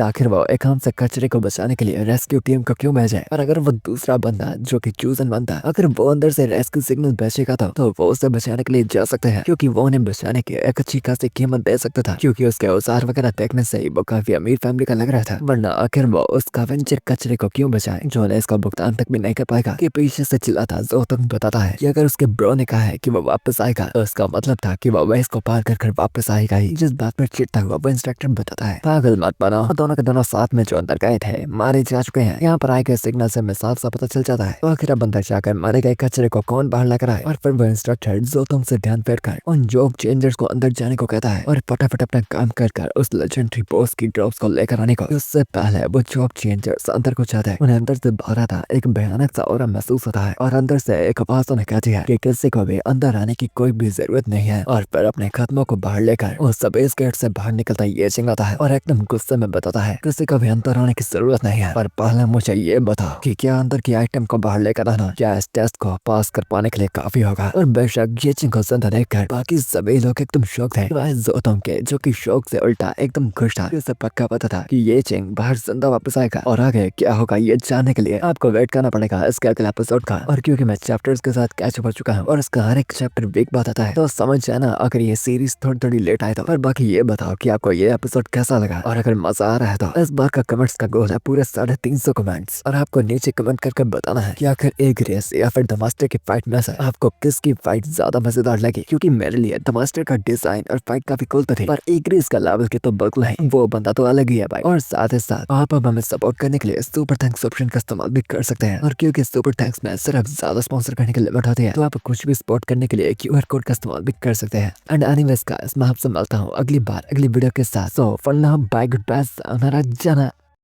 आखिर वो एक आम से कचरे को बचाने के लिए रेस्क्यू टीम को क्यों भेजे, और अगर वो दूसरा बंदा जो कि चूजन बनता अगर वो अंदर से रेस्क्यू सिग्नल भेजेगा तो वो उसे बचाने के लिए जा सकते हैं, क्योंकि वो उन्हें बचाने की एक अच्छी खासी कीमत दे सकता था, क्योंकि उसके औजार वगैरह देखने से ही वो काफी अमीर फैमिली का लग रहा था। वरना आखिर वो उस वेंचर कचरे को क्यों बचाए जो उन्हें इसका भुगतान तक भी नहीं कर पाएगा। कि पीछे से चिल्लाता जोतंग बताता है कि अगर उसके ब्रो ने कहा है कि वो वापस आएगा तो इसका मतलब था कि वो वेस को पार कर वापस आएगा ही। जिस बात पर चिढ़ता हुआ वो इंस्ट्रक्टर बताता है पागल मत बनो, दोनों के दोनों साथ में जो अंदर गए थे मारे जा चुके हैं। यहाँ पर आए गए सिग्नल से हमें साफ साफ पता चल जाता है। तो आखिर अब अंदर जाकर मारे गए कचरे को कौन बाहर लेकर आए। और फिर वो इंस्ट्रक्टर जोतंग से ध्यान फेर कर उन जॉब चेंजर्स को अंदर जाने को कहता है और फटाफट अपना काम कर उस लेजेंडरी बॉस की ड्रॉप्स को लेकर आने को। उससे पहले वो जॉब चेंजर्स अंदर को जाते हैं। उन्हें अंदर से बाहर आता एक भयानक सा ऑरा महसूस होता है, और अंदर से एक आवाज उन्हें कहती है कि किसी को भी अंदर आने की कोई भी जरूरत नहीं है। और फिर अपने खत्मों को बाहर लेकर उस बेस गेट से बाहर निकलता ये चिल्लाता है और एकदम गुस्से में बताता है किसी को भी अंदर आने की जरूरत नहीं है। और पहले मुझे ये बताओ कि क्या अंदर की आइटम को बाहर लेकर आना क्या इस टेस्ट को पास कर पाने के लिए काफी होगा। और बेशक ये चिंग को जिंदा देखकर बाकी सभी लोग एकदम शौक थे, जोतंग के जो कि शौक से उल्टा एकदम खुश था। उसे पक्का पता था कि ये चिंग बाहर जिंदा वापस आएगा, और आगे क्या होगा ये जानने के लिए आपको वेट करना पड़ेगा इसके अगले एपिसोड का। और क्योंकि मैं चैप्टर्स के साथ कैच हो चुका हूँ और इसका हर एक चैप्टर वीक बाद आता है, तो समझ जाना अगर ये सीरीज थोड़ी लेट आए तो। पर बाकी ये बताओ कि आपको ये एपिसोड कैसा लगा, और अगर मजा आ रहा है तो इस बार का कमेंट्स का गोल है पूरे 350 कमेंट्स, और आपको नीचे कमेंट करके बताना है कि आखिर एक रेस या फिर द मास्टर की फाइट में से आपको किसकी फाइट ज्यादा मजेदार लगी। क्योंकि मेरे लिए द मास्टर का डिजाइन और फाइट काफी कूल तो थी, पर एक रेस का लेवल के तो बिल्कुल है, वो बंदा तो अलग ही है भाई। और साथ ही साथ आप अब हमें सपोर्ट करने के लिए सुपर थैंक्स ऑप्शन का इस्तेमाल भी कर सकते हैं। और क्योंकि सुपर थैंक्स में सिर्फ ज्यादा स्पॉन्सर करने की लिमिट होती है, तो आप कुछ भी सपोर्ट करने के लिए QR कोड का इस्तेमाल भी कर सकते हैं। एंड एनीवेज गाइस, मैं आपसे मिलता हूँ अगली बार अगली वीडियो के साथ। So for now bye, goodbye, जाना।